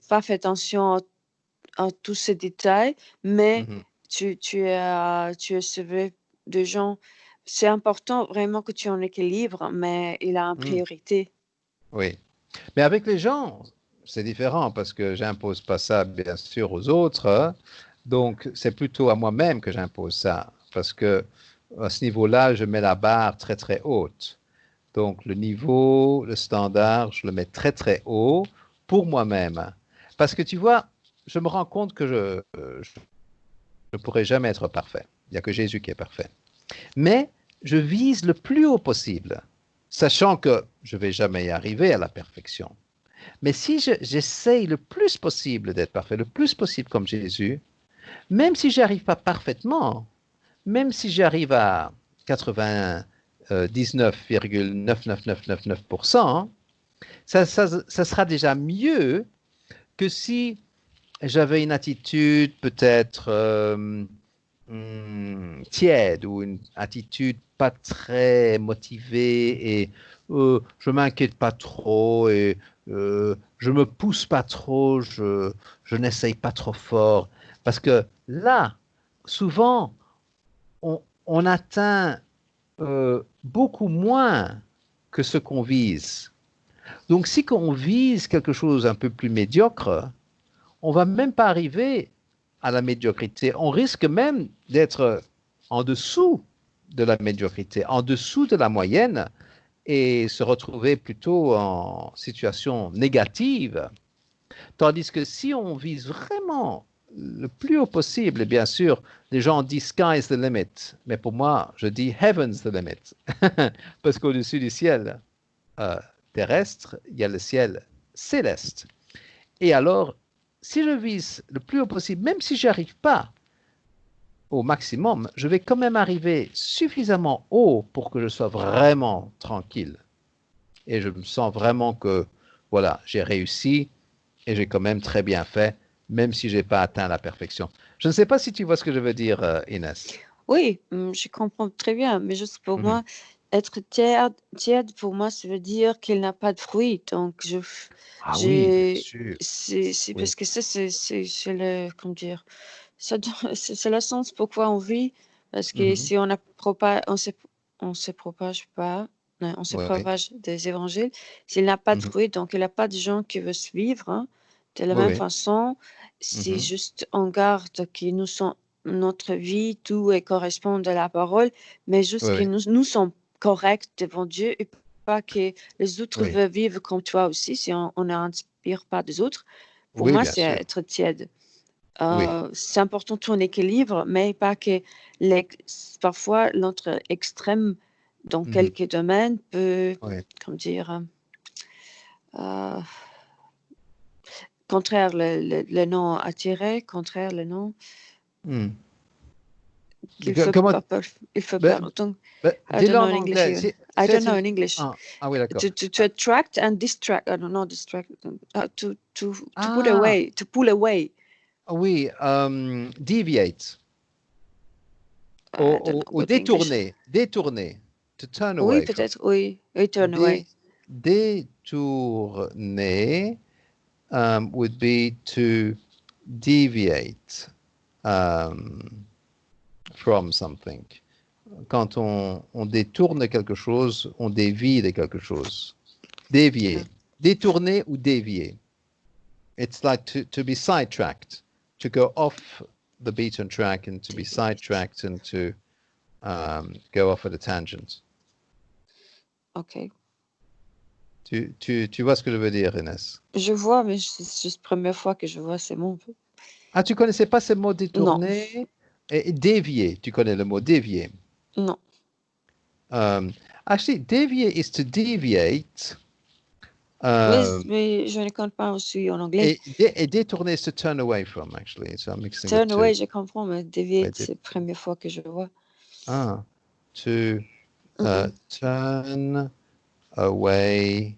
pas fait attention à tous ces détails, mais Mhm. tu as sauvé des gens. C'est important vraiment que tu aies un équilibre, mais il a une Mm. priorité. Oui. Mais avec les gens, c'est différent parce que j'impose pas ça, bien sûr, aux autres, hein. Donc, c'est plutôt à moi-même que j'impose ça parce que à ce niveau-là, je mets la barre très, très haute. Donc, le niveau, le standard, je le mets très, très haut pour moi-même. Parce que tu vois, je me rends compte que je ne pourrai jamais être parfait. Il n'y a que Jésus qui est parfait. Mais je vise le plus haut possible, sachant que je ne vais jamais y arriver à la perfection. Mais si j'essaye le plus possible d'être parfait, le plus possible comme Jésus, même si je n'y arrive pas parfaitement, même si j'arrive à 99,99999%, ça sera déjà mieux que si j'avais une attitude peut-être tiède ou une attitude pas très motivée et je m'inquiète pas trop et je me pousse pas trop, je n'essaye pas trop fort. Parce que là, souvent, on atteint beaucoup moins que ce qu'on vise. Donc, si on vise quelque chose un peu plus médiocre, on va même pas arriver à la médiocrité. On risque même d'être en dessous de la médiocrité, en dessous de la moyenne et se retrouver plutôt en situation négative. Tandis que si on vise vraiment le plus haut possible, et bien sûr, les gens disent sky's the limit, mais pour moi, je dis heaven's the limit. Parce qu'au-dessus du ciel euh, terrestre, il y a le ciel céleste. Et alors, si je vise le plus haut possible, même si je n'arrive pas au maximum, je vais quand même arriver suffisamment haut pour que je sois vraiment tranquille. Et je me sens vraiment que, voilà, j'ai réussi et j'ai quand même très bien fait, même si je n'ai pas atteint la perfection. Je ne sais pas si tu vois ce que je veux dire, Inès. Oui, je comprends très bien, mais juste pour Mhm. moi, être tiède, pour moi, ça veut dire qu'il n'a pas de fruits. Donc, Ah oui, bien j'ai, sûr. c'est Oui. parce que ça, c'est le, comment dire, c'est le sens pourquoi on vit. Parce que Mhm. si on se propage pas, non, on se Oui. propage des évangiles, s'il n'a pas de Mhm. fruits, donc il n'a pas de gens qui veulent suivre, hein. De la Oui, même oui. façon, c'est Mhm. juste on garde qui nous sont notre vie, tout et correspond à la parole, mais juste Oui, que oui. nous sommes corrects devant Dieu et pas que les autres Oui, veulent vivre comme toi aussi si on n'inspire pas des autres. Pour oui, moi, bien c'est sûr. être tiède. Oui. C'est important ton équilibre, mais pas que parfois l'autre extrême dans Mhm. quelques domaines peut, Oui. comment dire, euh, contraire le nom attiré, contraire le nom Mhm. qu'il faut Comment, pas, il faut pas. ben, Donc, ben, I don't dis-le know en in English anglais. even. I don't know in English. Ah, ah oui, d'accord. To attract and distract. I don't know, distract. To put Ah, away, to pull away. oui, deviate, I don't know ou good English. détourner, détourner, to turn Oui, away from. peut-être, oui. Oui, turn Dé, away. détourner would be to deviate from something. Quand on détourne quelque chose, on dévie de quelque chose. Dévier. Détourner ou dévier. It's like to be sidetracked, to go off the beaten track and to be sidetracked and to go off at a tangent. Ok. Tu vois ce que je veux dire, Inès? Je vois, mais c'est juste la première fois que je vois ces mots. Ah, tu connaissais pas ce mot détourner et dévier? Tu connais le mot dévier? Non. Actually, dévier is to deviate. Mais je ne compte pas aussi en anglais. Et détourner is to turn away from, actually. So I'm mixing Turn the two. away, je comprends, mais deviate, Ouais, c'est la première fois que je vois. To turn away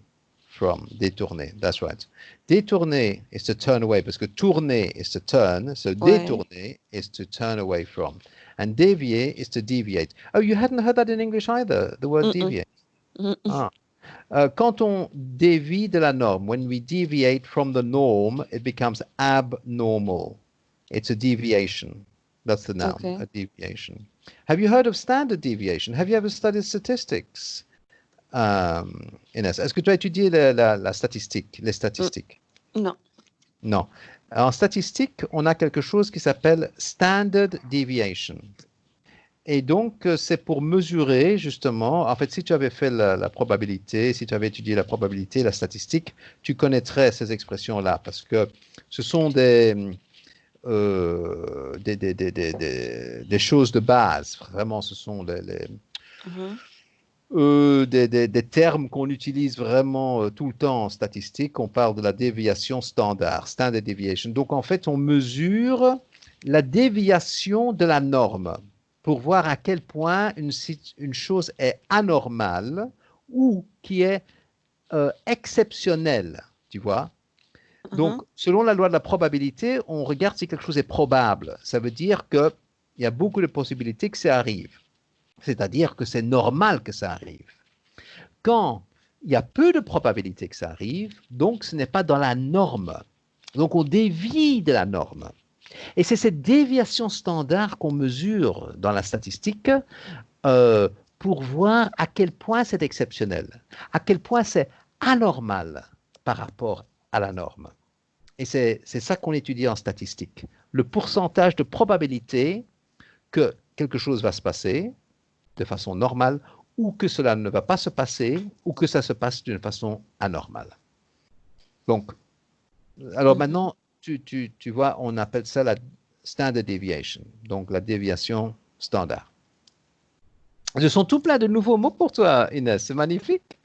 from. Détourner, that's right. Détourner is to turn away, parce que tourner is to turn, so détourner is to turn away from. And dévier is to deviate. Oh, you hadn't heard that in English either, the word deviate? Quand on dévie de la norme, when we deviate from the norm, it becomes abnormal. It's a deviation. That's the noun, a deviation. Have you heard of standard deviation? Have you ever studied statistics? Inès, est-ce que tu as étudié la statistique, les statistiques? Non. Non. En statistique, on a quelque chose qui s'appelle standard deviation. Et donc, c'est pour mesurer, justement, en fait, si tu avais fait la probabilité, si tu avais étudié la probabilité, la statistique, tu connaîtrais ces expressions-là, parce que ce sont des choses de base. Vraiment, ce sont des termes qu'on utilise vraiment tout le temps en statistique. On parle de la déviation standard, standard deviation. Donc, en fait, on mesure la déviation de la norme pour voir à quel point une chose est anormale ou qui est exceptionnelle, tu vois. Donc, selon la loi de la probabilité, on regarde si quelque chose est probable. Ça veut dire qu'il y a beaucoup de possibilités que ça arrive. C'est-à-dire que c'est normal que ça arrive. Quand il y a peu de probabilités que ça arrive, donc ce n'est pas dans la norme. Donc, on dévie de la norme. Et c'est cette déviation standard qu'on mesure dans la statistique pour voir à quel point c'est exceptionnel, à quel point c'est anormal par rapport à la norme. Et c'est ça qu'on étudie en statistique. Le pourcentage de probabilité que quelque chose va se passer de façon normale ou que cela ne va pas se passer ou que ça se passe d'une façon anormale. Donc, alors maintenant, tu vois, on appelle ça la standard deviation, donc la déviation standard. Ce sont tout plein de nouveaux mots pour toi, Inès. C'est magnifique.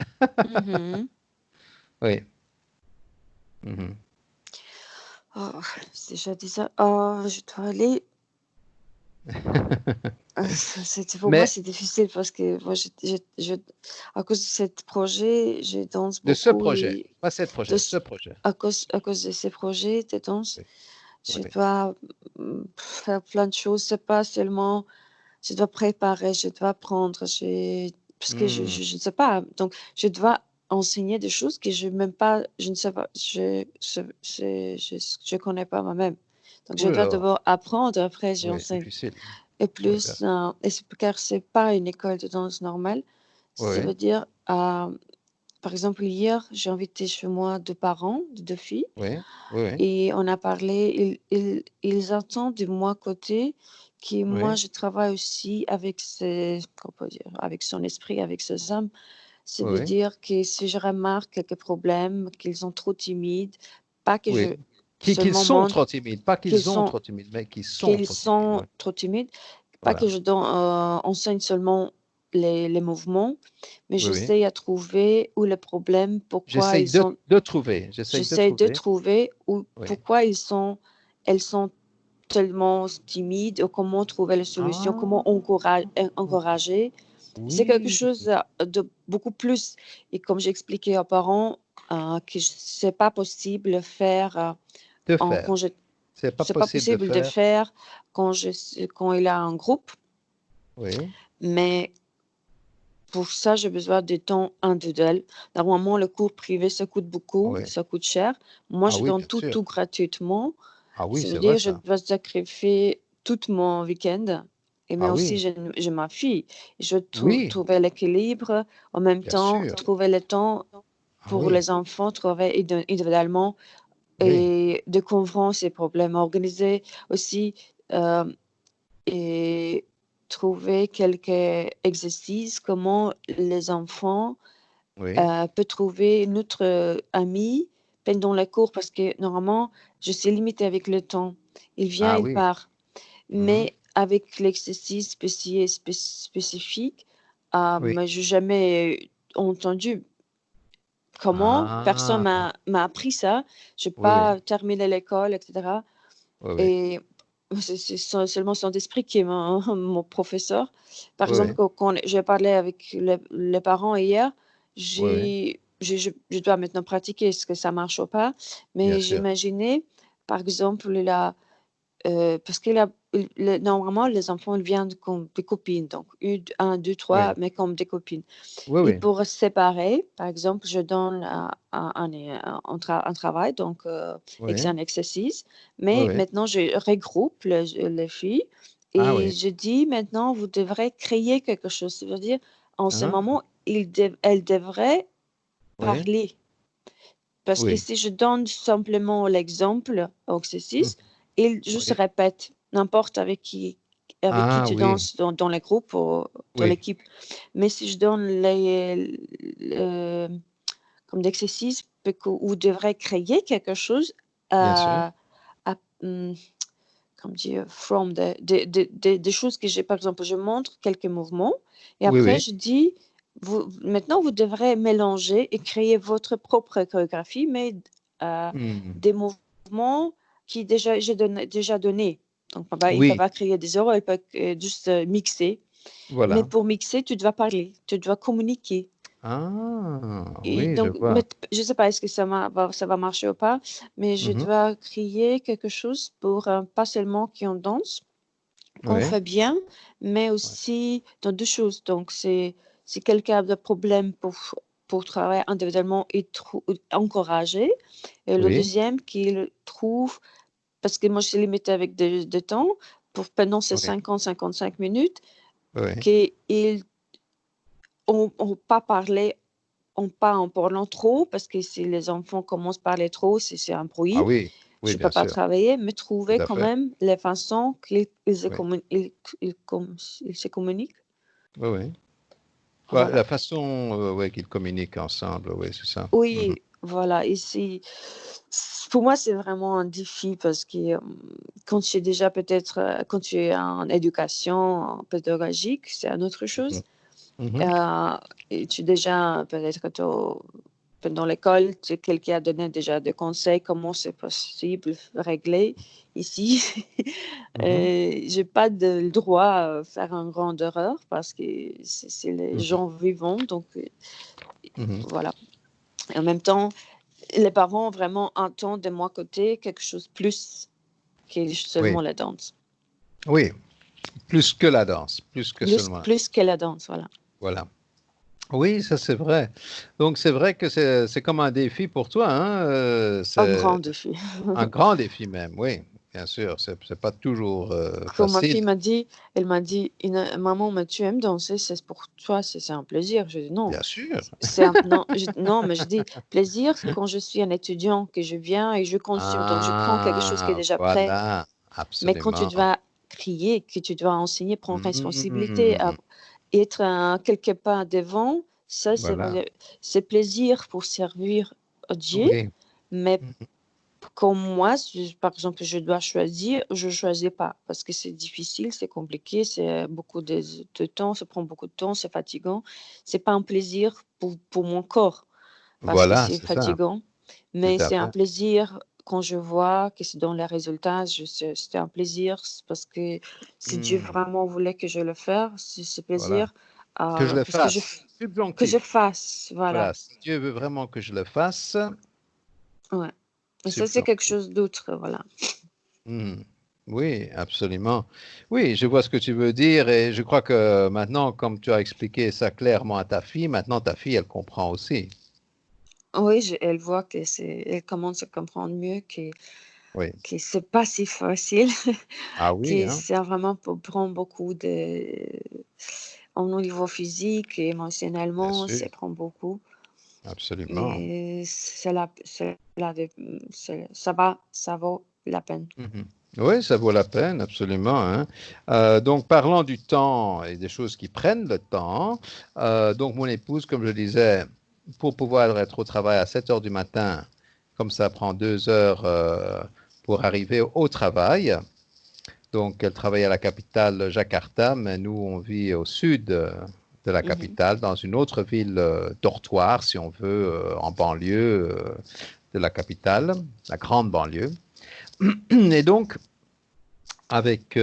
Oui. Oh, c'est déjà dit ça. Oh, je dois aller. Pour moi, c'est difficile parce que moi, à cause de ce projet, je danse beaucoup. De ce projet, pas ce projet, ce projet. À cause de ces projets de danse, je dois faire plein de choses. C'est pas seulement, je dois préparer, je dois apprendre, parce que je ne sais pas. Donc, je dois enseigner des choses que je même pas, je ne sais pas, je connais pas moi-même. Donc, je dois d'abord apprendre, après j'enseigne. Difficile. Et plus, car c'est pas une école de danse normale. Ça veut dire, par exemple, hier, j'ai invité chez moi 2 parents de 2 filles. Et on a parlé, ils attendent de moi côté que moi je travaille aussi avec avec son esprit, avec ses âmes. Ça veut dire que si je remarque quelques problèmes, qu'ils sont trop timides, pas que je qu'ils sont trop timides, pas qu'ils ont trop timides, mais qu'ils sont trop timides, pas que je enseigne seulement les mouvements, mais j'essaie à trouver où le problème, pourquoi ils sont. J'essaie de trouver pourquoi elles sont tellement timides, ou comment trouver la solution, comment encourager. C'est quelque chose de beaucoup plus. Et comme j'ai expliqué aux parents, que c'est pas possible de faire c'est pas possible de faire quand il y a un groupe. Mais pour ça, j'ai besoin de temps individuel. Normalement, le cours privé, ça coûte beaucoup, ça coûte cher. Moi, je donne tout gratuitement. Ah oui, Ça veut c'est vrai dire je ça. dois sacrifier tout mon week-end et mais Ah aussi oui, j'ai ma fille. Je oui, trouver l'équilibre, en même bien temps sûr. trouver le temps Ah pour oui, les enfants, trouver individuellement oui, et découvrant ces problèmes, organiser aussi, heu et trouver quelques exercices, comment les enfants, oui. peut trouver une autre, amie pendant les cours parce que normalement, je suis limitée avec le temps. Il vient, Ah il oui. part. Mhm. Mais avec l'exercice spécifique, Oui. mais j'ai jamais entendu comment personne Ah, m'a appris ça. J'ai oui, oui, pas terminé l'école et cetera oui, oui, et c'est seulement son esprit qui est mon mon professeur. Par oui, exemple, oui, quand j'ai parlé avec les parents hier, oui, oui, je dois maintenant pratiquer, est-ce que ça marche ou pas? bien Mais sûr. j'imaginais, par exemple, parce que là, normalement, les enfants, ils viennent comme des copines, donc 1, 2, Oui, 3, mais comme des copines. oui, Et oui, pour se séparer, par exemple, je donne un travail, donc oui, un exercice, oui, mais oui. maintenant, je regroupe les filles Ah et oui. je dis maintenant, vous devrez créer quelque chose. Ça veut dire, en ce Hein? moment, elles devraient Oui, parler. Parce que oui. si je donne simplement l'exemple au Mhm. exercice, il juste Oui. répète n'importe avec qui Ah tu oui, danses dans les groupes ou dans oui, l'équipe. Mais si je donne comme d'exercice où devrait créer quelque chose bien sûr. à, comme dire, from des choses que j'ai, par exemple, je montre quelques mouvements et Oui, après oui. je dis, maintenant vous devrez mélanger et créer votre propre chorégraphie, mais Hmm. des mouvements qui déjà donné. Donc, il ne peut Oui, pas créer des erreurs, il peut juste mixer. Mais voilà. pour mixer, tu dois parler, tu dois communiquer. Ah, Et oui, je donc, vois. je ne sais pas est-ce que ça va marcher ou pas, mais je Mhm. dois créer quelque chose pour pas seulement qu'on danse, qu'on Oui, fait bien, mais oui, aussi dans 2 choses. Donc si quelqu'un a des problèmes pour travailler individuellement et encourager et le oui, deuxième qu'il trouve parce que moi je suis limitée avec de temps pour pendant ces oui, 50-55 minutes, oui. qu'ils ont pas parlé pas en parlant trop parce que si les enfants commencent à parler trop, c'est un Ah bruit. oui, oui, Je peux bien pas sûr. travailler, mais Tout trouver à quand fait. même les façons qu'ils se Oui, ils se communiquent. oui, oui. Ouais, Voilà. la façon ouais, qu'ils communiquent ensemble, oui, c'est ça. Mhm. Oui, voilà. Ici, pour moi, c'est vraiment un défi parce que quand tu es déjà peut-être, quand tu es en éducation en pédagogique, c'est une autre Mhm. chose. Mhm. Euh, et tu es déjà peut-être dans l'école, quelqu'un a donné déjà des conseils comment c'est possible de régler. Ici, Mhm. j'ai pas le droit à faire une grande erreur parce que c'est les Mhm. gens vivants, donc Mhm. voilà. Et en même temps, les parents vraiment attendent de mon côté quelque chose plus que Oui, seulement la danse. oui, plus que la danse, plus que seulement la Plus danse. que la danse, voilà. Voilà. Oui, ça c'est vrai. Donc c'est vrai que c'est comme un défi pour toi, hein, Un c'est grand défi. un grand défi même, oui, bien sûr. C'est pas toujours Quand ma fille facile. elle m'a dit: Maman, mais tu aimes danser, c'est pour toi, c'est un plaisir». Je dis: «Non, Bien sûr. c'est un non». Non, mais je dis: «Plaisir, c'est quand je suis un étudiant, que je viens et je consomme, donc je prends quelque chose qui est Ah, déjà prêt». voilà, Mais quand tu absolument. dois crier, que tu dois enseigner, prendre responsabilité, Mm, être, quelque part devant, ça, voilà, c'est plaisir pour servir Dieu, oui. mais Mhm. comme moi, si par exemple, je dois choisir, je choisis pas parce que c'est difficile, c'est compliqué, c'est beaucoup de temps, ça prend beaucoup de temps, c'est fatigant. C'est pas un plaisir pour mon corps parce que Voilà, c'est c'est ça, fatigant, tout mais à c'est un fait. plaisir quand je vois que c'est dans les résultats, c'était un plaisir parce que si Dieu Mm, vraiment voulait que je le fasse, c'est voilà. plaisir, Que je le parce que fasse, que je subjonctif. fasse, voilà, Voilà, si Dieu veut vraiment que je le fasse, ouais. Et ça, c'est quelque subjonctif. chose d'autre, voilà. Mhm. Oui, absolument. Oui, je vois ce que tu veux dire et je crois que maintenant, comme tu as expliqué ça clairement à ta fille, maintenant ta fille, elle comprend aussi. Oui, elle voit que elle commence à comprendre mieux que Oui. que c'est pas si facile, Ah oui, que hein, ça vraiment prend beaucoup au niveau physique et bien émotionnellement, sûr, ça prend beaucoup. absolument. Et ça vaut la peine. Mhm. Oui, ça vaut la peine, absolument, hein. Donc, parlant du temps et des choses qui prennent le temps, donc mon épouse, comme je disais, pour pouvoir être au travail à 7 heures du matin, comme ça prend 2 heures pour arriver au travail. Donc, elle travaille à la capitale Jakarta, mais nous, on vit au sud de la Mmh. capitale, dans une autre ville dortoir, si on veut, en banlieue de la capitale, la grande banlieue. Et donc, avec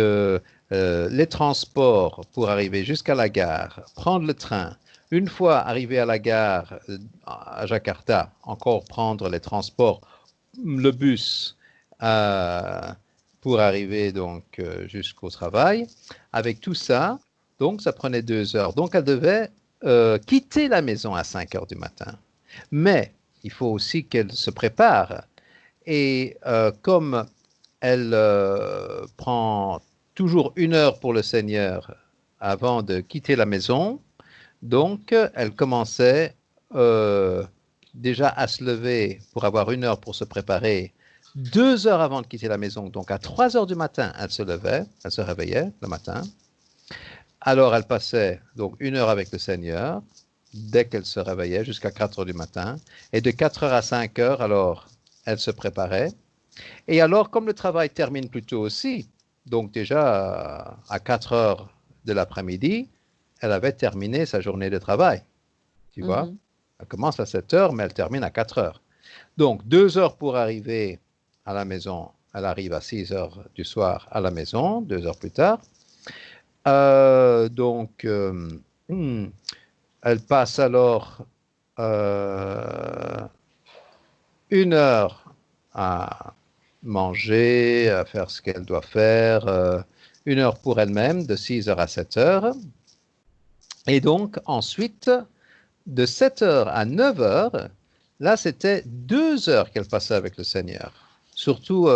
les transports pour arriver jusqu'à la gare, prendre le train. Une fois arrivé à la gare à Jakarta, encore prendre les transports, le bus euh, pour arriver donc jusqu'au travail. Avec tout ça, donc ça prenait 2 heures. Donc elle devait quitter la maison à 5 heures du matin. Mais il faut aussi qu'elle se prépare. Et comme elle prend toujours 1 heure pour le Seigneur avant de quitter la maison. Donc, elle commençait euh, déjà à se lever pour avoir 1 heure pour se préparer 2 heures avant de quitter la maison. Donc, à 3 heures du matin, elle se levait, elle se réveillait le matin. Alors, elle passait donc 1 heure avec le Seigneur dès qu'elle se réveillait jusqu'à 4 heures du matin. Et de 4 heures à 5 heures, alors, elle se préparait. Et alors, comme le travail termine plus tôt aussi, donc déjà à 4 heures de l'après-midi, elle avait terminé sa journée de travail. Tu vois, Mmh. elle commence à 7 heures, mais elle termine à 4 heures. Donc, 2 heures pour arriver à la maison. Elle arrive à 6 heures du soir à la maison, 2 heures plus tard. Donc, hmm, elle passe alors euh, 1 heure à manger, à faire ce qu'elle doit faire, 1 heure pour elle-même, de 6 heures à 7 heures. Et donc, ensuite, de 7 heures à 9 heures, là, c'était 2 heures qu'elle passait avec le Seigneur, surtout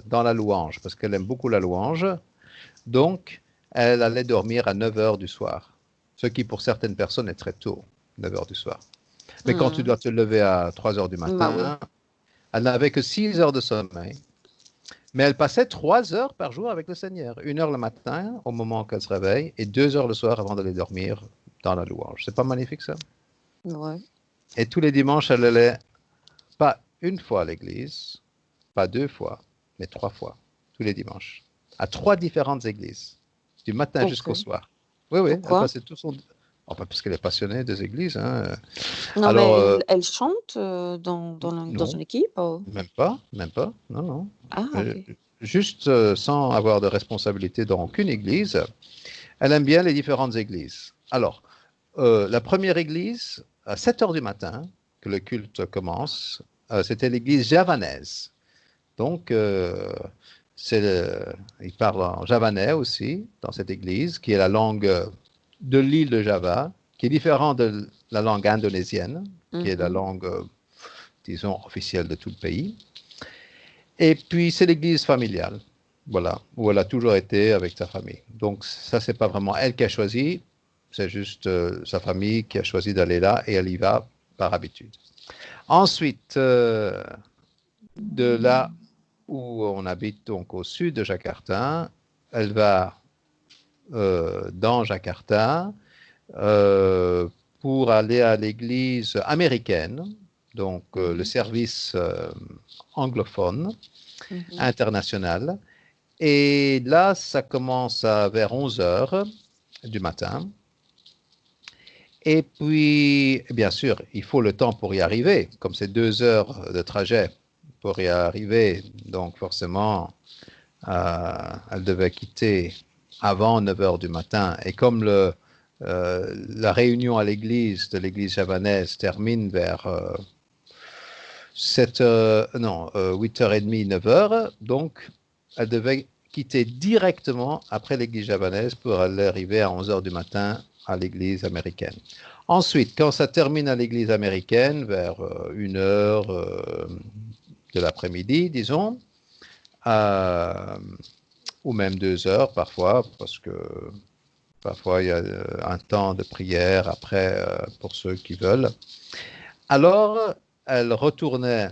dans la louange, parce qu'elle aime beaucoup la louange. Donc, elle allait dormir à 9 heures du soir, ce qui pour certaines personnes est très tôt, 9 heures du soir. Mais quand tu Mmh. dois te lever à 3 heures du Bah, oui. matin, elle n'avait que 6 heures de sommeil. Mais elle passait 3 heures par jour avec le Seigneur. 1 heure le matin, au moment qu'elle se réveille, et 2 heures le soir avant d'aller dormir dans la louange. C'est pas magnifique ça? Ouais. Et tous les dimanches, elle allait pas une fois à l'église, pas 2 fois, mais 3 fois, tous les dimanches, à 3 différentes églises, du matin jusqu'au OK. soir. Oui, oui, elle Pourquoi? passait tout son... Enfin, parce qu'elle est passionnée des églises, hein. Non, Alors, mais elle chante, dans non, une équipe ou? même pas, non, non. Ah, Euh, OK. Juste sans avoir de responsabilité dans aucune église, elle aime bien les différentes églises. Alors, la première église, à 7 heures du matin, que le culte commence, c'était l'église javanaise. Donc, il parle en javanais aussi dans cette église, qui est la langue de l'île de Java, qui est différente de la langue indonésienne, qui est la Mmh. langue, disons, officielle de tout le pays. Et puis, c'est l'église familiale, voilà, où elle a toujours été avec sa famille. Donc, ça, c'est pas vraiment elle qui a choisi, c'est juste sa famille qui a choisi d'aller là et elle y va par habitude. Ensuite, de là où on habite, donc au sud de Jakarta, elle va dans Jakarta euh, pour aller à l'église américaine, donc le Mmh. service anglophone Mmh. international. Et là, ça commence vers 11 heures du matin. Et puis, bien sûr, il faut le temps pour y arriver, comme c'est 2 heures de trajet pour y arriver. Donc, forcément, elle devait quitter avant 9 heures du matin. Et comme la réunion à l'église de l'église javanaise termine vers 7 non, 8h30, 9 heures, donc elle devait quitter directement après l'église javanaise pour aller arriver à 11 heures du matin à l'église américaine. Ensuite, quand ça termine à l'église américaine, vers 1 heure de l'après-midi, disons, ou même 2 heures parfois, parce que parfois il y a un temps de prière après pour ceux qui veulent. Alors, elle retournait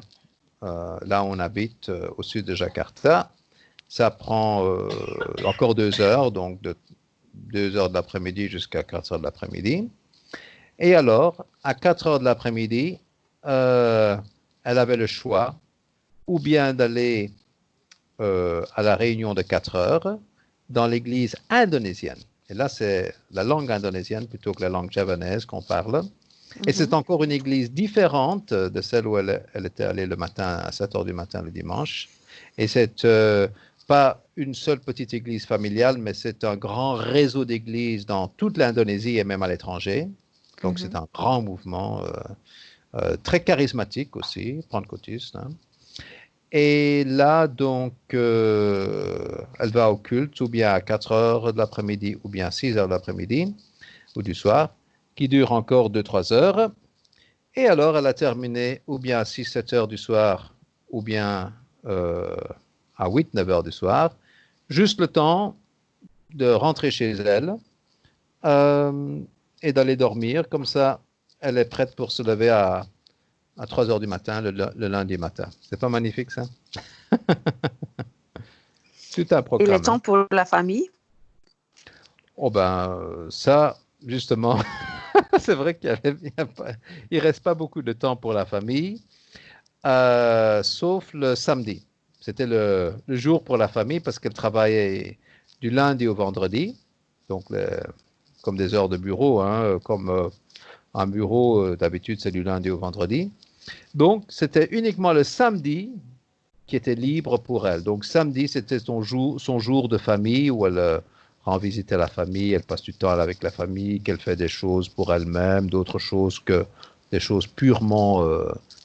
là où on habite, au sud de Jakarta. Ça prend encore 2 heures, donc de 2 heures de l'après-midi jusqu'à 4 heures de l'après-midi. Et alors, à 4 heures de l'après-midi, elle avait le choix ou bien d'aller à la réunion de 4 heures dans l'église indonésienne. Et là, c'est la langue indonésienne plutôt que la langue javanaise qu'on parle. Et c'est encore une église différente de celle où elle était allée le matin, à 7 heures du matin le dimanche. Et c'est pas une seule petite église familiale, mais c'est un grand réseau d'églises dans toute l'Indonésie et même à l'étranger. Donc c'est un grand mouvement, très charismatique aussi, pentecôtiste. Hein. Et là, donc, elle va au culte, ou bien à 4 heures de l'après-midi, ou bien à 6 heures de l'après-midi, ou du soir, qui dure encore 2-3 heures. Et alors, elle a terminé ou bien à 6-7 heures du soir, ou bien à 8-9 heures du soir, juste le temps de rentrer chez elle et d'aller dormir. Comme ça, elle est prête pour se lever à 3 heures du matin, le lundi matin. C'est pas magnifique, ça? Tout un programme. Et le temps pour la famille? Oh ben, ça, justement, c'est vrai qu'il ne reste pas beaucoup de temps pour la famille, sauf le samedi. C'était le jour pour la famille parce qu'elle travaillait du lundi au vendredi, donc comme des heures de bureau, hein, comme un bureau, d'habitude, c'est du lundi au vendredi. Donc, c'était uniquement le samedi qui était libre pour elle. Donc, samedi, c'était son jour de famille où elle rend visite à la famille, elle passe du temps avec la famille, qu'elle fait des choses pour elle-même, d'autres choses que des choses purement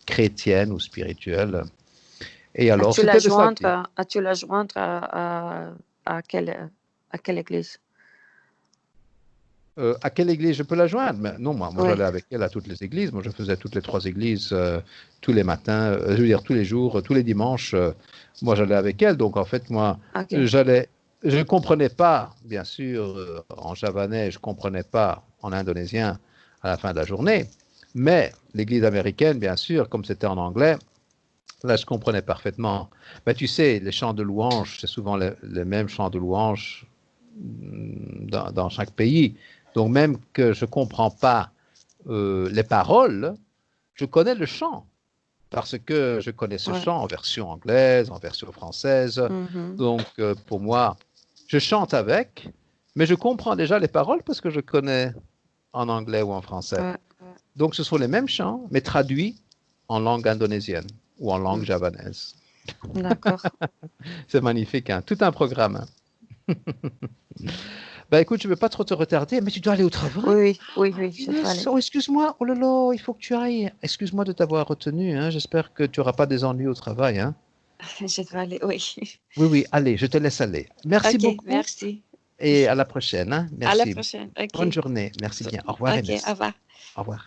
chrétiennes ou spirituelles. Et alors, as-tu la joindre à quelle église? À quelle église je peux la joindre? Mais non, moi j'allais avec elle à toutes les églises. Moi, je faisais toutes les 3 églises tous les matins, je veux dire tous les jours, tous les dimanches. Moi, j'allais avec elle. Donc, en fait, moi, je ne comprenais pas, bien sûr, en javanais, je ne comprenais pas en indonésien à la fin de la journée. Mais l'église américaine, bien sûr, comme c'était en anglais, là, je comprenais parfaitement. Mais tu sais, les chants de louange, c'est souvent les mêmes chants de louange dans chaque pays. Donc, même que je ne comprends pas les paroles, je connais le chant parce que je connais ce chant en version anglaise, en version française. Donc, pour moi, je chante avec, mais je comprends déjà les paroles parce que je connais en anglais ou en français. Donc, ce sont les mêmes chants, mais traduits en langue indonésienne ou en langue javanaise. D'accord. C'est magnifique, hein? Tout un programme. Ben écoute, je ne veux pas trop te retarder, mais tu dois aller au travail. Oui, je dois aller. Oh, excuse-moi, oh là là, il faut que tu ailles. Excuse-moi de t'avoir retenu, hein. J'espère que tu n'auras pas des ennuis au travail. Hein. Je dois aller, oui. Oui, allez, je te laisse aller. Merci beaucoup. Merci. Et à la prochaine. Hein. Merci. À la prochaine. Bonne journée. Merci bien. Au revoir, Inès. Au revoir. Au revoir.